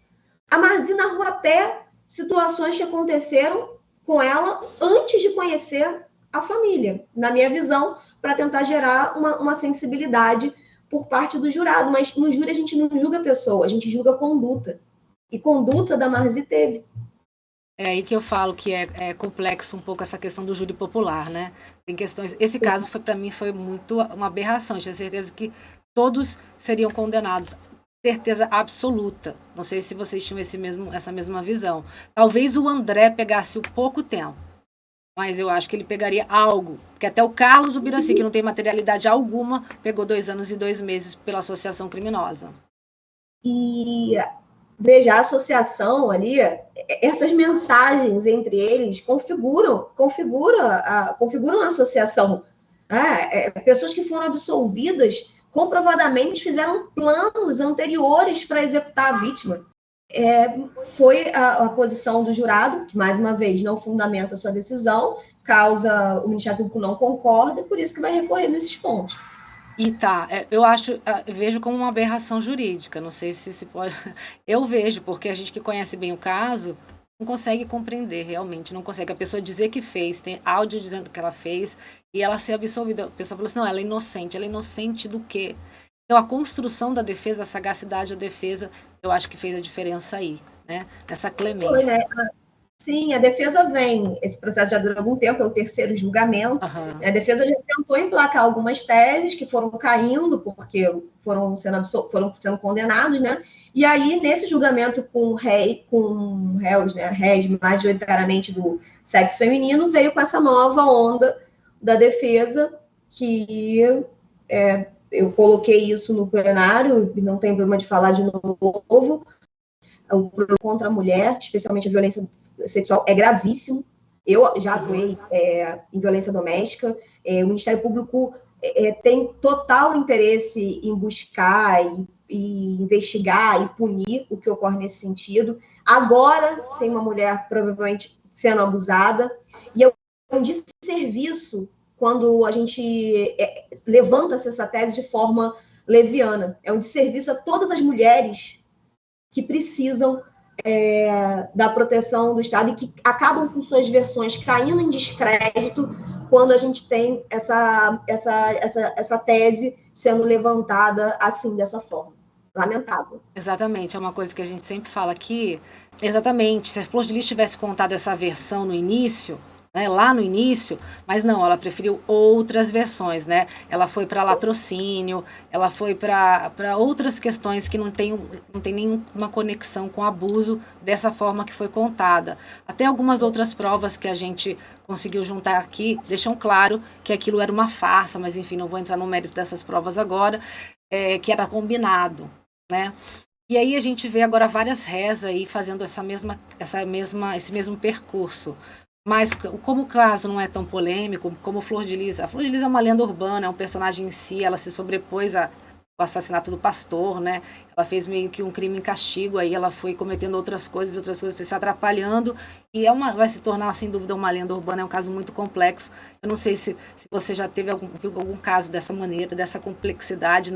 A Marzi narrou até situações que aconteceram com ela antes de conhecer a família, na minha visão, para tentar gerar uma sensibilidade por parte do jurado. Mas no júri a gente não julga a pessoa, a gente julga a conduta. E conduta da Marzi teve. É aí que eu falo que é complexo um pouco essa questão do júri popular, né? Tem questões. Esse caso para mim foi muito uma aberração. Eu tinha certeza que todos seriam condenados, certeza absoluta. Não sei se vocês tinham essa mesma visão. Talvez o André pegasse um pouco tempo, mas eu acho que ele pegaria algo, porque até o Carlos Ubiraci, que não tem materialidade alguma, pegou 2 anos e 2 meses pela associação criminosa. E veja, a associação ali, essas mensagens entre eles configuram a associação. Pessoas que foram absolvidas comprovadamente fizeram planos anteriores para executar a vítima. Foi a posição do jurado, que, mais uma vez, não fundamenta a sua decisão, o Ministério Público não concorda, por isso que vai recorrer nesses pontos. E eu vejo como uma aberração jurídica, não sei se pode... Eu vejo, porque a gente que conhece bem o caso, não consegue compreender realmente, não consegue. A pessoa dizer que fez, tem áudio dizendo que ela fez, e ela ser absolvida. A pessoa falou assim, não, ela é inocente do quê? Então, a construção da defesa, a sagacidade da defesa, eu acho que fez a diferença aí, né? Nessa clemência. Sim, a defesa vem, esse processo já dura algum tempo, é o terceiro julgamento. Uhum. A defesa já tentou emplacar algumas teses que foram caindo, porque foram sendo condenados, né? E aí, nesse julgamento com réus, né, réis majoritariamente do sexo feminino, veio com essa nova onda da defesa, que eu coloquei isso no plenário, não tem problema de falar de novo. O problema contra a mulher, especialmente a violência sexual, é gravíssimo. Eu já atuei em violência doméstica. O Ministério Público tem total interesse em buscar e investigar e punir o que ocorre nesse sentido. Agora tem uma mulher provavelmente sendo abusada, e é um desserviço quando a gente levanta essa tese de forma leviana, é um desserviço a todas as mulheres que precisam da proteção do Estado e que acabam com suas versões caindo em descrédito quando a gente tem essa tese sendo levantada assim, dessa forma. Lamentável. Exatamente, é uma coisa que a gente sempre fala aqui. Exatamente, se a Flor de Lis tivesse contado essa versão no início, né, lá no início, mas não, ela preferiu outras versões, né? Ela foi para latrocínio, ela foi para outras questões que não tem nenhuma conexão com abuso dessa forma que foi contada. Até algumas outras provas que a gente conseguiu juntar aqui deixam claro que aquilo era uma farsa, mas enfim, não vou entrar no mérito dessas provas agora, que era combinado, né? E aí a gente vê agora várias réis aí fazendo esse mesmo percurso. Mas como o caso não é tão polêmico, como Flor de Lis, a Flor de Lis é uma lenda urbana, é um personagem em si, ela se sobrepôs ao assassinato do pastor, né? Ela fez meio que um crime em castigo, aí ela foi cometendo outras coisas se atrapalhando, e vai se tornar, sem dúvida, uma lenda urbana, é um caso muito complexo. Eu não sei se você já viu algum caso dessa maneira, dessa complexidade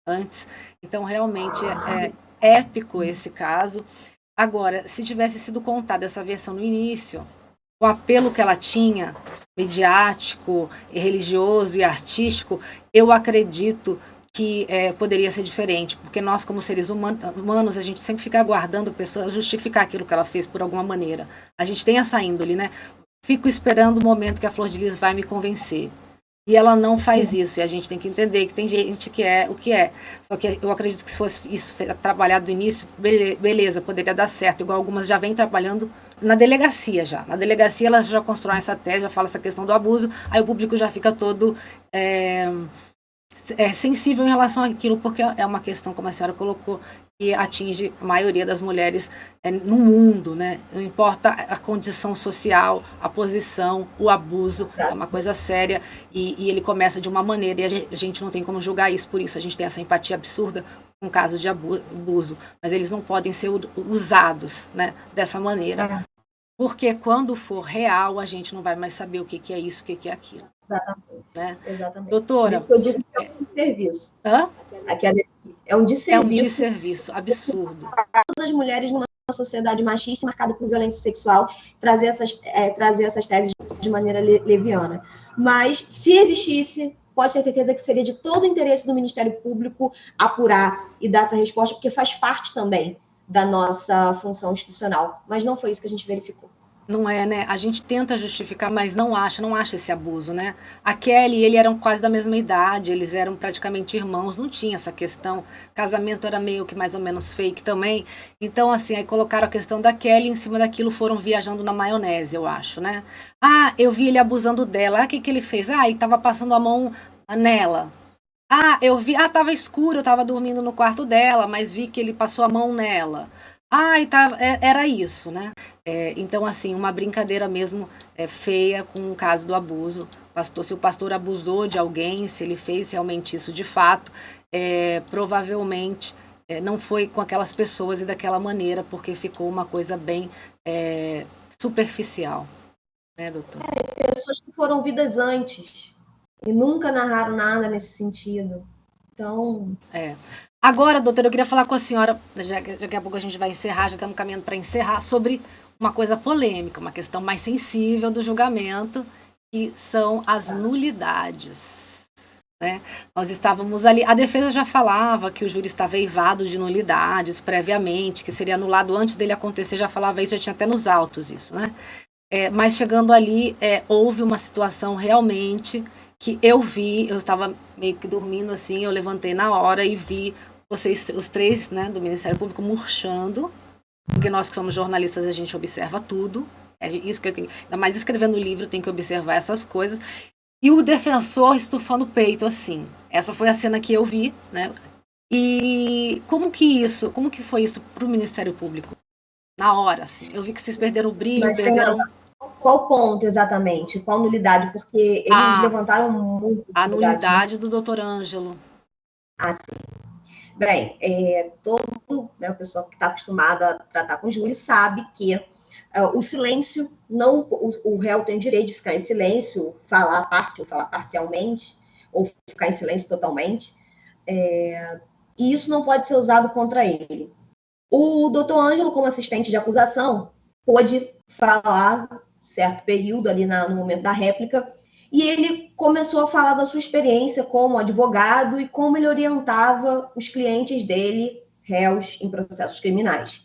antes. Então, realmente, é épico esse caso. Agora, se tivesse sido contada essa versão no início, o apelo que ela tinha, midiático, e religioso e artístico, eu acredito que poderia ser diferente, porque nós, como seres humanos, a gente sempre fica aguardando a pessoa justificar aquilo que ela fez por alguma maneira. A gente tem essa índole, né? Fico esperando o momento que a Flor de Lis vai me convencer. E ela não faz isso, e a gente tem que entender que tem gente que é o que é. Só que eu acredito que se fosse isso trabalhado no início, beleza, poderia dar certo, igual algumas já vêm trabalhando na delegacia já. Na delegacia ela já constrói essa tese, já fala essa questão do abuso, aí o público já fica todo sensível em relação àquilo, porque é uma questão, como a senhora colocou, que atinge a maioria das mulheres no mundo, né? Não importa a condição social, a posição, o abuso, é uma coisa séria, e ele começa de uma maneira, e a gente não tem como julgar isso, por isso a gente tem essa empatia absurda com casos de abuso, mas eles não podem ser usados, né, dessa maneira, porque quando for real, a gente não vai mais saber o que é isso, o que é aquilo. Exatamente. Né? Exatamente. Doutora... Por isso que eu digo que é um desserviço. Hã? É um desserviço. É um desserviço absurdo. Todas as mulheres numa sociedade machista marcada por violência sexual trazer essas teses de maneira leviana. Mas, se existisse, pode ter certeza que seria de todo o interesse do Ministério Público apurar e dar essa resposta, porque faz parte também da nossa função institucional. Mas não foi isso que a gente verificou. Não é, né? A gente tenta justificar, mas não acha esse abuso, né? A Kelly e ele eram quase da mesma idade, eles eram praticamente irmãos, não tinha essa questão. Casamento era meio que mais ou menos fake também. Então, assim, aí colocaram a questão da Kelly, em cima daquilo foram viajando na maionese, eu acho, né? Ah, eu vi ele abusando dela. Ah, o que ele fez? Ah, ele tava passando a mão nela. Ah, eu vi, tava escuro, eu tava dormindo no quarto dela, mas vi que ele passou a mão nela. Ah, era isso, né? Então, assim, uma brincadeira mesmo feia com o caso do abuso. Se o pastor abusou de alguém, se ele fez realmente isso de fato, provavelmente não foi com aquelas pessoas e daquela maneira, porque ficou uma coisa bem superficial, né, doutor? Pessoas que foram ouvidas antes e nunca narraram nada nesse sentido. Então... Agora, doutora, eu queria falar com a senhora, daqui a pouco a gente vai encerrar, já estamos caminhando para encerrar, sobre uma coisa polêmica, uma questão mais sensível do julgamento, que são as nulidades. Né? Nós estávamos ali, a defesa já falava que o júri estava eivado de nulidades previamente, que seria anulado antes dele acontecer, já falava isso, já tinha até nos autos isso, né? Mas chegando ali, houve uma situação realmente que eu estava meio que dormindo assim, eu levantei na hora e vi os três, né, do Ministério Público murchando, porque nós que somos jornalistas, a gente observa tudo, é isso que eu tenho, ainda mais escrevendo livro, eu tenho que observar essas coisas, e o defensor estufando o peito assim, essa foi a cena que eu vi, né, e como que foi isso para o Ministério Público? Na hora, assim, eu vi que vocês perderam o brilho, perderam... Qual ponto exatamente? Qual nulidade? Porque eles levantaram muito... A nulidade do doutor Ângelo. Sim. Bem, todo o pessoal que está acostumado a tratar com júri sabe que o silêncio, o réu tem direito de ficar em silêncio, falar à parte ou falar parcialmente, ou ficar em silêncio totalmente, e isso não pode ser usado contra ele. O doutor Ângelo, como assistente de acusação, pôde falar certo período ali no momento da réplica, e ele começou a falar da sua experiência como advogado e como ele orientava os clientes dele, réus, em processos criminais.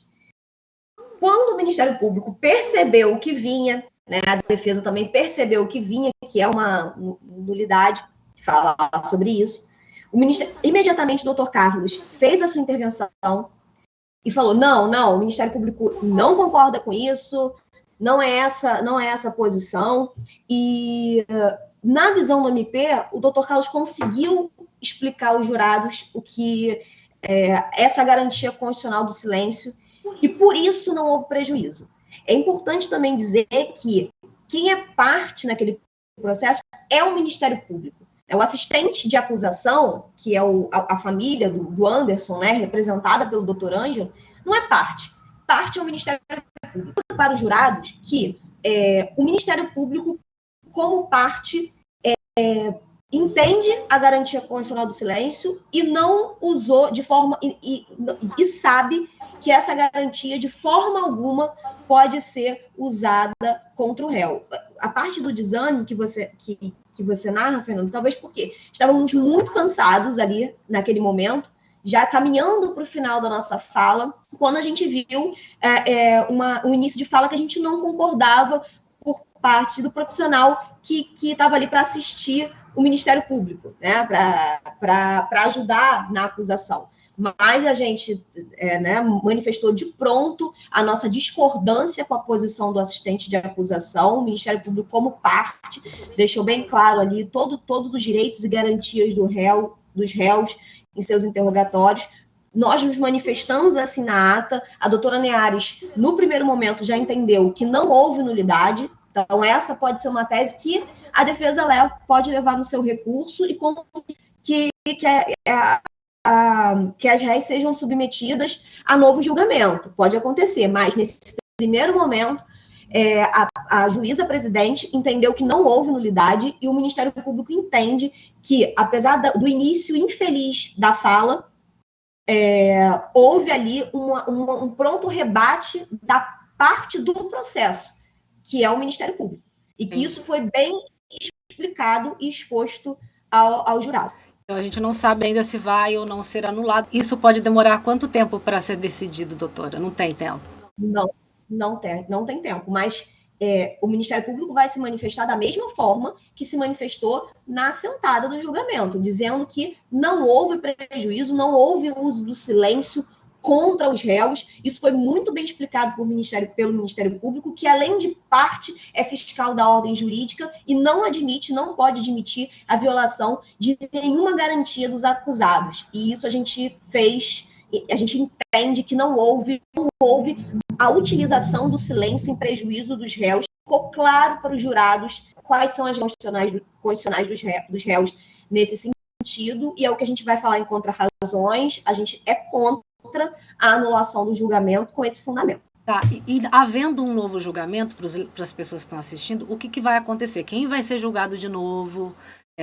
Quando o Ministério Público percebeu o que vinha, né, a defesa também percebeu o que vinha, que é uma nulidade, falar sobre isso, imediatamente o doutor Carlos fez a sua intervenção e falou, não, o Ministério Público não concorda com isso, não é essa posição, e na visão do MP, o doutor Carlos conseguiu explicar aos jurados o que essa garantia constitucional do silêncio, e por isso não houve prejuízo. É importante também dizer que quem é parte naquele processo é o Ministério Público. O assistente de acusação, que é a família do Anderson, né, representada pelo doutor Ângelo, não é parte. Parte é o Ministério Público. Para os jurados, que o Ministério Público, como parte, entende a garantia constitucional do silêncio e não usou de forma... E sabe que essa garantia, de forma alguma, pode ser usada contra o réu. A parte do desânimo que você narra, Fernando, talvez porque estávamos muito cansados ali, naquele momento, já caminhando para o final da nossa fala, quando a gente viu um início de fala que a gente não concordava por parte do profissional que estava ali para assistir o Ministério Público, né, para ajudar na acusação. Mas a gente manifestou de pronto a nossa discordância com a posição do assistente de acusação. O Ministério Público, como parte, deixou bem claro ali todos os direitos e garantias dos réus em seus interrogatórios. Nós nos manifestamos assim na ata. A doutora Neares, no primeiro momento, já entendeu que não houve nulidade. Então, essa pode ser uma tese que a defesa pode levar no seu recurso e que as réis sejam submetidas a novo julgamento. Pode acontecer, mas nesse primeiro momento, a juíza presidente entendeu que não houve nulidade e o Ministério Público entende que, apesar do início infeliz da fala, houve ali um pronto rebate da parte do processo, que é o Ministério Público. E que isso foi bem explicado e exposto ao jurado. Então, a gente não sabe ainda se vai ou não ser anulado. Isso pode demorar quanto tempo para ser decidido, doutora? Não tem tempo? Não tem tempo, mas o Ministério Público vai se manifestar da mesma forma que se manifestou na sentada do julgamento, dizendo que não houve prejuízo, não houve uso do silêncio contra os réus. Isso foi muito bem explicado pelo Ministério Público, que além de parte é fiscal da ordem jurídica e não pode admitir a violação de nenhuma garantia dos acusados. E isso a gente entende que não houve a utilização do silêncio em prejuízo dos réus. Ficou claro para os jurados quais são as constitucionais dos réus nesse sentido, e é o que a gente vai falar em contra-razões. A gente é contra a anulação do julgamento com esse fundamento. Tá, e havendo um novo julgamento para as pessoas que estão assistindo, o que vai acontecer? Quem vai ser julgado de novo?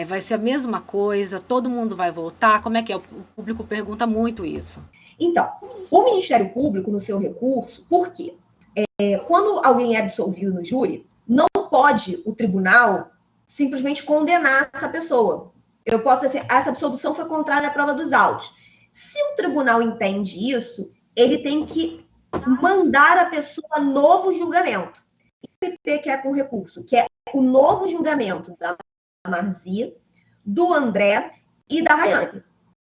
Vai ser a mesma coisa? Todo mundo vai voltar? Como é que é? O público pergunta muito isso. Então, o Ministério Público, no seu recurso, por quê? Quando alguém é absolvido no júri, não pode o tribunal simplesmente condenar essa pessoa. Eu posso dizer, essa absolvição foi contrária à prova dos autos. Se o tribunal entende isso, ele tem que mandar a pessoa a novo julgamento. O PP quer com recurso, que é o novo julgamento da Marzia, do André e da Rayane.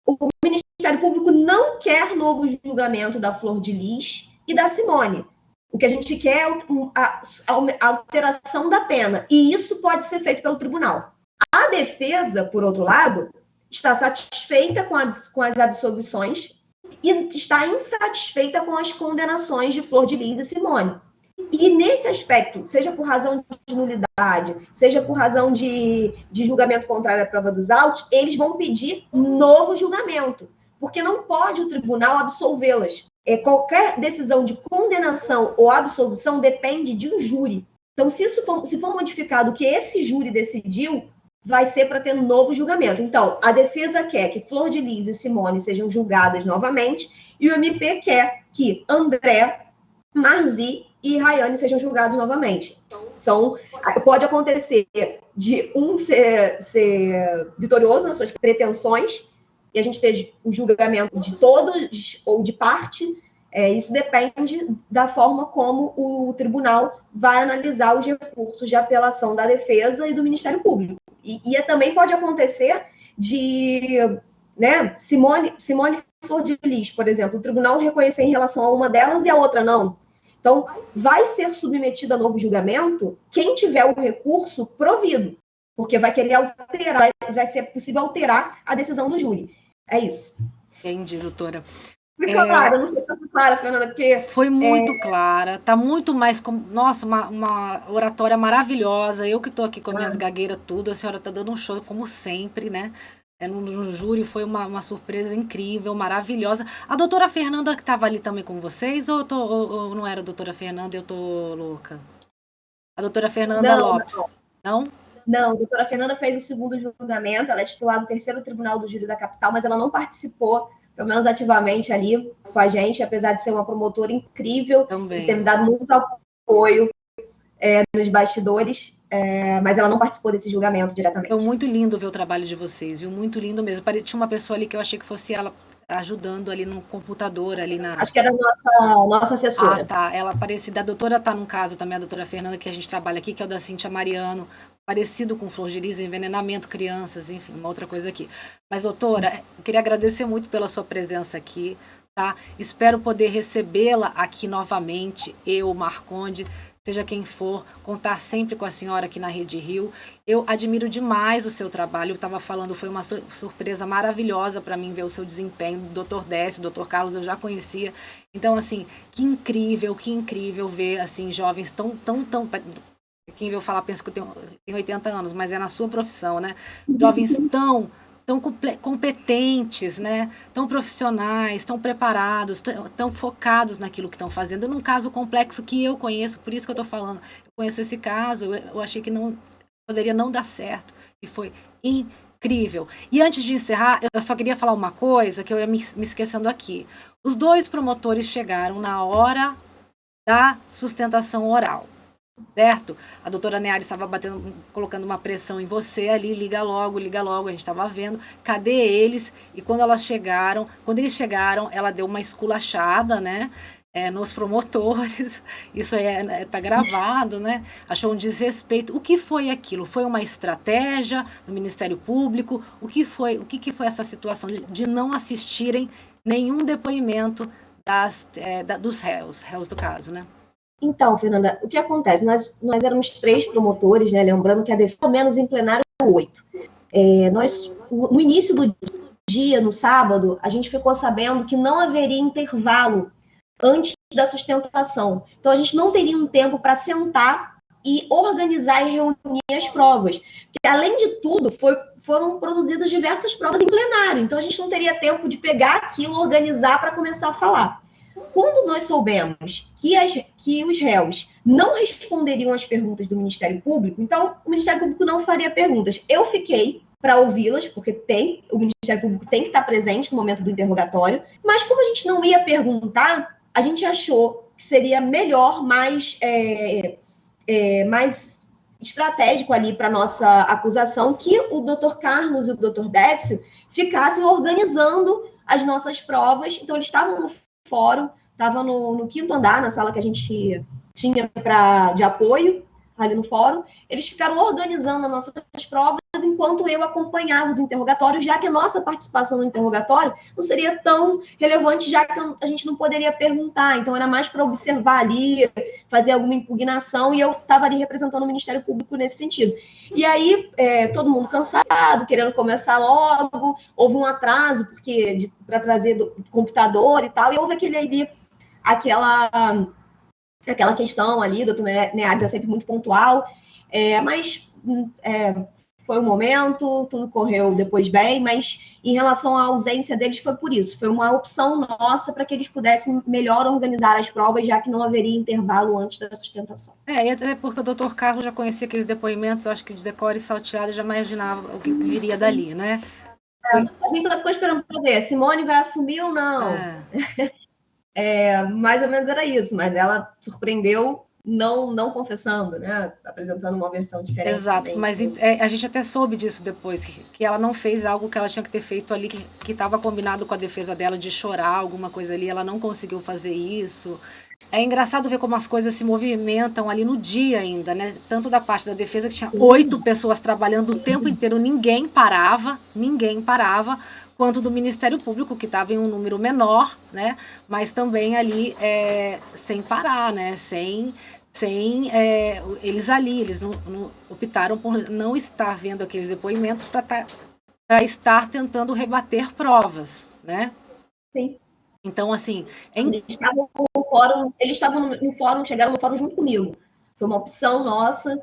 O Ministério Público não quer novo julgamento da Flor de Lis e da Simone. O que a gente quer é a alteração da pena. E isso pode ser feito pelo tribunal. A defesa, por outro lado, está satisfeita com as absolvições e está insatisfeita com as condenações de Flor de Lis e Simone. E nesse aspecto, seja por razão de nulidade, seja por razão de julgamento contrário à prova dos autos, eles vão pedir novo julgamento, porque não pode o tribunal absolvê-las. Qualquer decisão de condenação ou absolvição depende de um júri. Então, se for modificado o que esse júri decidiu, vai ser para ter novo julgamento. Então, a defesa quer que Flor de Lis e Simone sejam julgadas novamente, e o MP quer que André, Marzi e Rayane sejam julgados novamente. Pode acontecer de um ser vitorioso nas suas pretensões, e a gente ter o julgamento de todos ou de parte. Isso depende da forma como o tribunal vai analisar os recursos de apelação da defesa e do Ministério Público. E também pode acontecer de, né, Simone e Flor de Lis, por exemplo, o tribunal reconhecer em relação a uma delas e a outra não. Então, vai ser submetido a novo julgamento quem tiver o recurso provido, porque vai querer alterar, vai ser possível alterar a decisão do júri. É isso. Entendi, doutora. Foi clara, não sei se foi clara, Fernanda, porque... Foi muito clara, tá muito mais... Nossa, uma oratória maravilhosa, eu que tô aqui com minhas gagueiras tudo, a senhora tá dando um show como sempre, né? No júri foi uma surpresa incrível, maravilhosa. A doutora Fernanda que estava ali também com vocês, ou não era a doutora Fernanda, eu tô louca? A doutora Fernanda Lopes, não? Não, a doutora Fernanda fez o segundo julgamento, ela é titular do terceiro tribunal do júri da capital, mas ela não participou, pelo menos ativamente ali com a gente, apesar de ser uma promotora incrível Também. E ter me dado muito apoio nos bastidores, mas ela não participou desse julgamento diretamente. Foi muito lindo ver o trabalho de vocês, viu? Muito lindo mesmo. Tinha uma pessoa ali que eu achei que fosse ela ajudando ali no computador, ali na... Acho que era a nossa assessora. Ah, tá. Ela parecida. A doutora tá num caso também, a doutora Fernanda, que a gente trabalha aqui, que é o da Cíntia Mariano, parecido com Flor de Lis, envenenamento, crianças, enfim, uma outra coisa aqui. Mas, doutora, eu queria agradecer muito pela sua presença aqui, tá? Espero poder recebê-la aqui novamente, eu, Marconde, seja quem for, contar sempre com a senhora aqui na Rede Rio. Eu admiro demais o seu trabalho, eu estava falando, foi uma surpresa maravilhosa para mim ver o seu desempenho, o Dr. Décio, o Dr. Carlos eu já conhecia. Então, assim, que incrível ver, assim, jovens tão... Quem veio falar pensa que eu tenho 80 anos, mas é na sua profissão, né? Jovens tão competentes, né? Tão profissionais, tão preparados, tão focados naquilo que estão fazendo. Num caso complexo que eu conheço, por isso que eu estou falando. Eu conheço esse caso, eu achei que não poderia não dar certo. E foi incrível. E antes de encerrar, eu só queria falar uma coisa que eu ia me esquecendo aqui. Os dois promotores chegaram na hora da sustentação oral. Certo? A doutora Neary estava colocando uma pressão em você ali, liga logo, a gente estava vendo, cadê eles? E quando eles chegaram, ela deu uma esculachada, né? Nos promotores, isso tá gravado, né? Achou um desrespeito. O que foi aquilo? Foi uma estratégia do Ministério Público? O que foi essa situação de não assistirem nenhum depoimento dos réus do caso, né? Então, Fernanda, o que acontece? Nós éramos 3 promotores, né? Lembrando que a defesa, pelo menos em plenário, 8. No início do dia, no sábado, a gente ficou sabendo que não haveria intervalo antes da sustentação. Então, a gente não teria um tempo para sentar e organizar e reunir as provas. Porque, além de tudo, foram produzidas diversas provas em plenário. Então, a gente não teria tempo de pegar aquilo, organizar para começar a falar. Quando nós soubemos que os réus não responderiam às perguntas do Ministério Público, então o Ministério Público não faria perguntas. Eu fiquei para ouvi-las, porque o Ministério Público tem que estar presente no momento do interrogatório, mas como a gente não ia perguntar, a gente achou que seria melhor, mais estratégico ali para a nossa acusação, que o Dr. Carlos e o Dr. Décio ficassem organizando as nossas provas. Então, eles estavam no fórum, estava no 5º andar, na sala que a gente tinha de apoio, ali no fórum. Eles ficaram organizando as nossas provas enquanto eu acompanhava os interrogatórios, já que a nossa participação no interrogatório não seria tão relevante, já que a gente não poderia perguntar. Então, era mais para observar ali, fazer alguma impugnação, e eu estava ali representando o Ministério Público nesse sentido. E aí, todo mundo cansado, querendo começar logo, houve um atraso para trazer do computador e tal, e houve aquela questão ali, o doutor Neares é sempre muito pontual, mas foi o momento, tudo correu depois bem, mas em relação à ausência deles foi por isso, foi uma opção nossa para que eles pudessem melhor organizar as provas, já que não haveria intervalo antes da sustentação. E até porque o doutor Carlos já conhecia aqueles depoimentos, eu acho que de decore e salteado, já imaginava o que viria dali, né? A gente só ficou esperando para ver, Simone vai assumir ou não? Mais ou menos era isso, mas ela surpreendeu não confessando, né? Apresentando uma versão diferente. Exato, também. mas a gente até soube disso depois, que ela não fez algo que ela tinha que ter feito ali, que estava combinado com a defesa dela de chorar, alguma coisa ali, ela não conseguiu fazer isso. É engraçado ver como as coisas se movimentam ali no dia ainda, né? Tanto da parte da defesa, que tinha 8 pessoas trabalhando o tempo inteiro, ninguém parava, quanto do Ministério Público, que estava em um número menor, né? Mas também ali sem parar, né? Eles ali, eles não optaram por não estar vendo aqueles depoimentos para estar tentando rebater provas, né? Sim. Então, assim... Eles estavam no fórum, chegaram no fórum junto comigo. Foi uma opção nossa,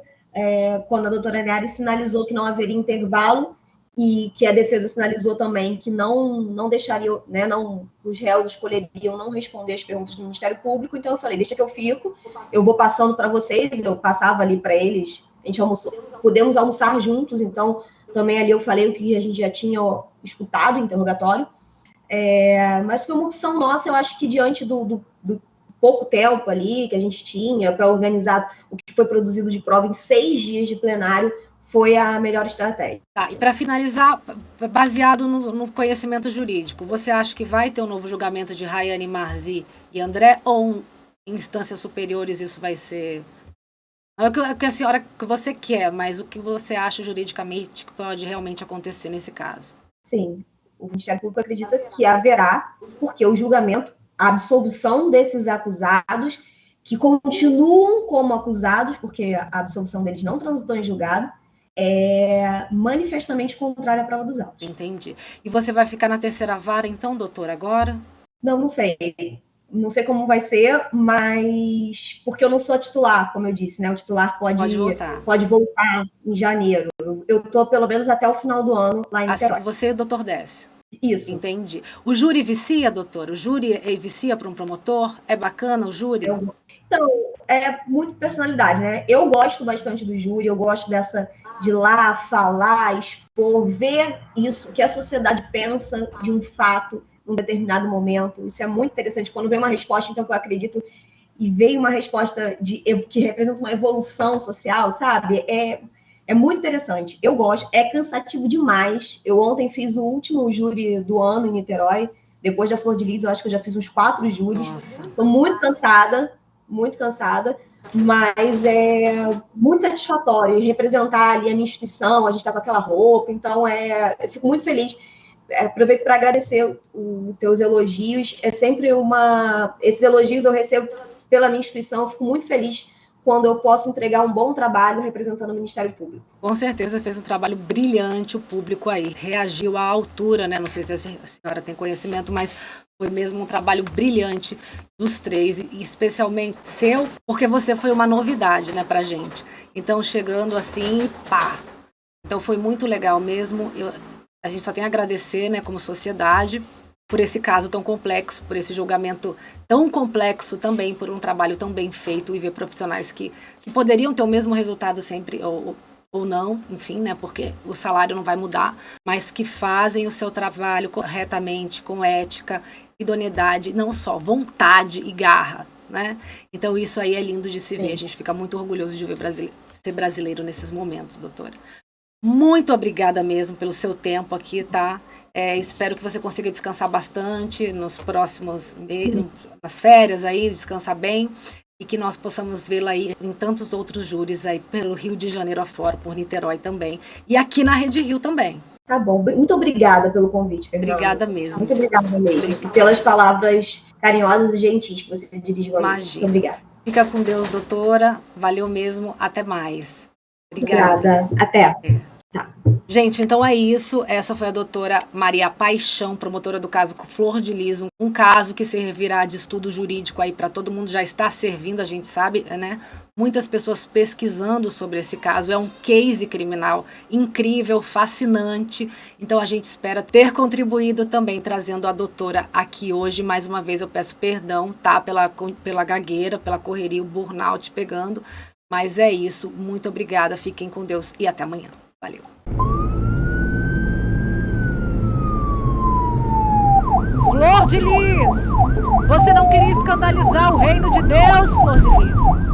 quando a doutora Nery sinalizou que não haveria intervalo, e que a defesa sinalizou também que não deixaria, né, os réus escolheriam não responder as perguntas do Ministério Público, então eu falei, deixa que eu fico, eu vou passando para vocês, eu passava ali para eles, a gente almoçou, pudemos almoçar juntos, então também ali eu falei o que a gente já tinha escutado, o interrogatório, mas foi uma opção nossa, eu acho que diante do pouco tempo ali que a gente tinha para organizar o que foi produzido de prova em 6 dias de plenário, foi a melhor estratégia. Tá, e para finalizar, baseado no conhecimento jurídico, você acha que vai ter um novo julgamento de Rayane Marzi e André, ou em instâncias superiores isso vai ser... Não é o que a senhora que você quer, mas o que você acha juridicamente que pode realmente acontecer nesse caso? Sim, o Ministério Público acredita que haverá, porque o julgamento, a absolvição desses acusados, que continuam como acusados, porque a absolvição deles não transitou em julgado, é manifestamente contrária à prova dos autos. Entendi. E você vai ficar na terceira vara, então, doutor, agora? Não sei. Não sei como vai ser, mas... Porque eu não sou titular, como eu disse, né? O titular pode voltar em janeiro. Eu estou, pelo menos, até o final do ano lá em Niterói. Você é doutor Décio? Isso. Entendi. O júri vicia, doutor? O júri vicia para um promotor? É bacana o júri? Então, é muito personalidade, né? Eu gosto bastante do júri, eu gosto de ir lá, falar, expor, ver isso, que a sociedade pensa de um fato em um determinado momento. Isso é muito interessante. Quando vem uma resposta, então, que eu acredito, e veio uma resposta que representa uma evolução social, sabe? É muito interessante. Eu gosto. É cansativo demais. Eu ontem fiz o último júri do ano em Niterói. Depois da Flor de Lis, eu acho que eu já fiz uns 4 júris. Estou muito cansada, mas é muito satisfatório representar ali a minha instituição, a gente está com aquela roupa, então eu fico muito feliz. Aproveito para agradecer os teus elogios, esses elogios eu recebo pela minha instituição, eu fico muito feliz quando eu posso entregar um bom trabalho representando o Ministério Público. Com certeza fez um trabalho brilhante, o público aí reagiu à altura, né? Não sei se a senhora tem conhecimento, mas foi mesmo um trabalho brilhante dos 3, e especialmente seu, porque você foi uma novidade, né, pra gente. Então, chegando assim, pá! Então, foi muito legal mesmo. A gente só tem a agradecer, né, como sociedade, por esse caso tão complexo, por esse julgamento tão complexo também, por um trabalho tão bem feito, e ver profissionais que poderiam ter o mesmo resultado sempre, ou não, enfim, né, porque o salário não vai mudar, mas que fazem o seu trabalho corretamente, com ética, idoneidade, não só vontade e garra, né? Então isso aí é lindo de se ver, a gente fica muito orgulhoso de ver ser brasileiro nesses momentos, doutora. Muito obrigada mesmo pelo seu tempo aqui, tá? Espero que você consiga descansar bastante nos próximos nas férias aí, descansar bem, e que nós possamos vê-la aí em tantos outros júris aí pelo Rio de Janeiro afora, por Niterói também, e aqui na Rede Rio também. Tá bom, muito obrigada pelo convite, Fernanda. Obrigada mesmo. Muito obrigada mesmo, e pelas palavras carinhosas e gentis que você dirigiu a mim. Muito obrigada. Fica com Deus, doutora, valeu mesmo, até mais. Obrigada. Até. Tá. Gente, então é isso. Essa foi a doutora Maria Paixão, promotora do caso Flor de Lis, um caso que servirá de estudo jurídico aí para todo mundo, já está servindo, a gente sabe, né? muitas pessoas pesquisando sobre esse caso. É um case criminal incrível, fascinante. Então a gente espera ter contribuído também, trazendo a doutora aqui hoje. Mais uma vez eu peço perdão, tá? Pela gagueira, pela correria, o burnout pegando. Mas é isso. Muito obrigada. Fiquem com Deus e até amanhã. Valeu. Flor de Lis! Você não queria escandalizar o reino de Deus, Flor de Lis?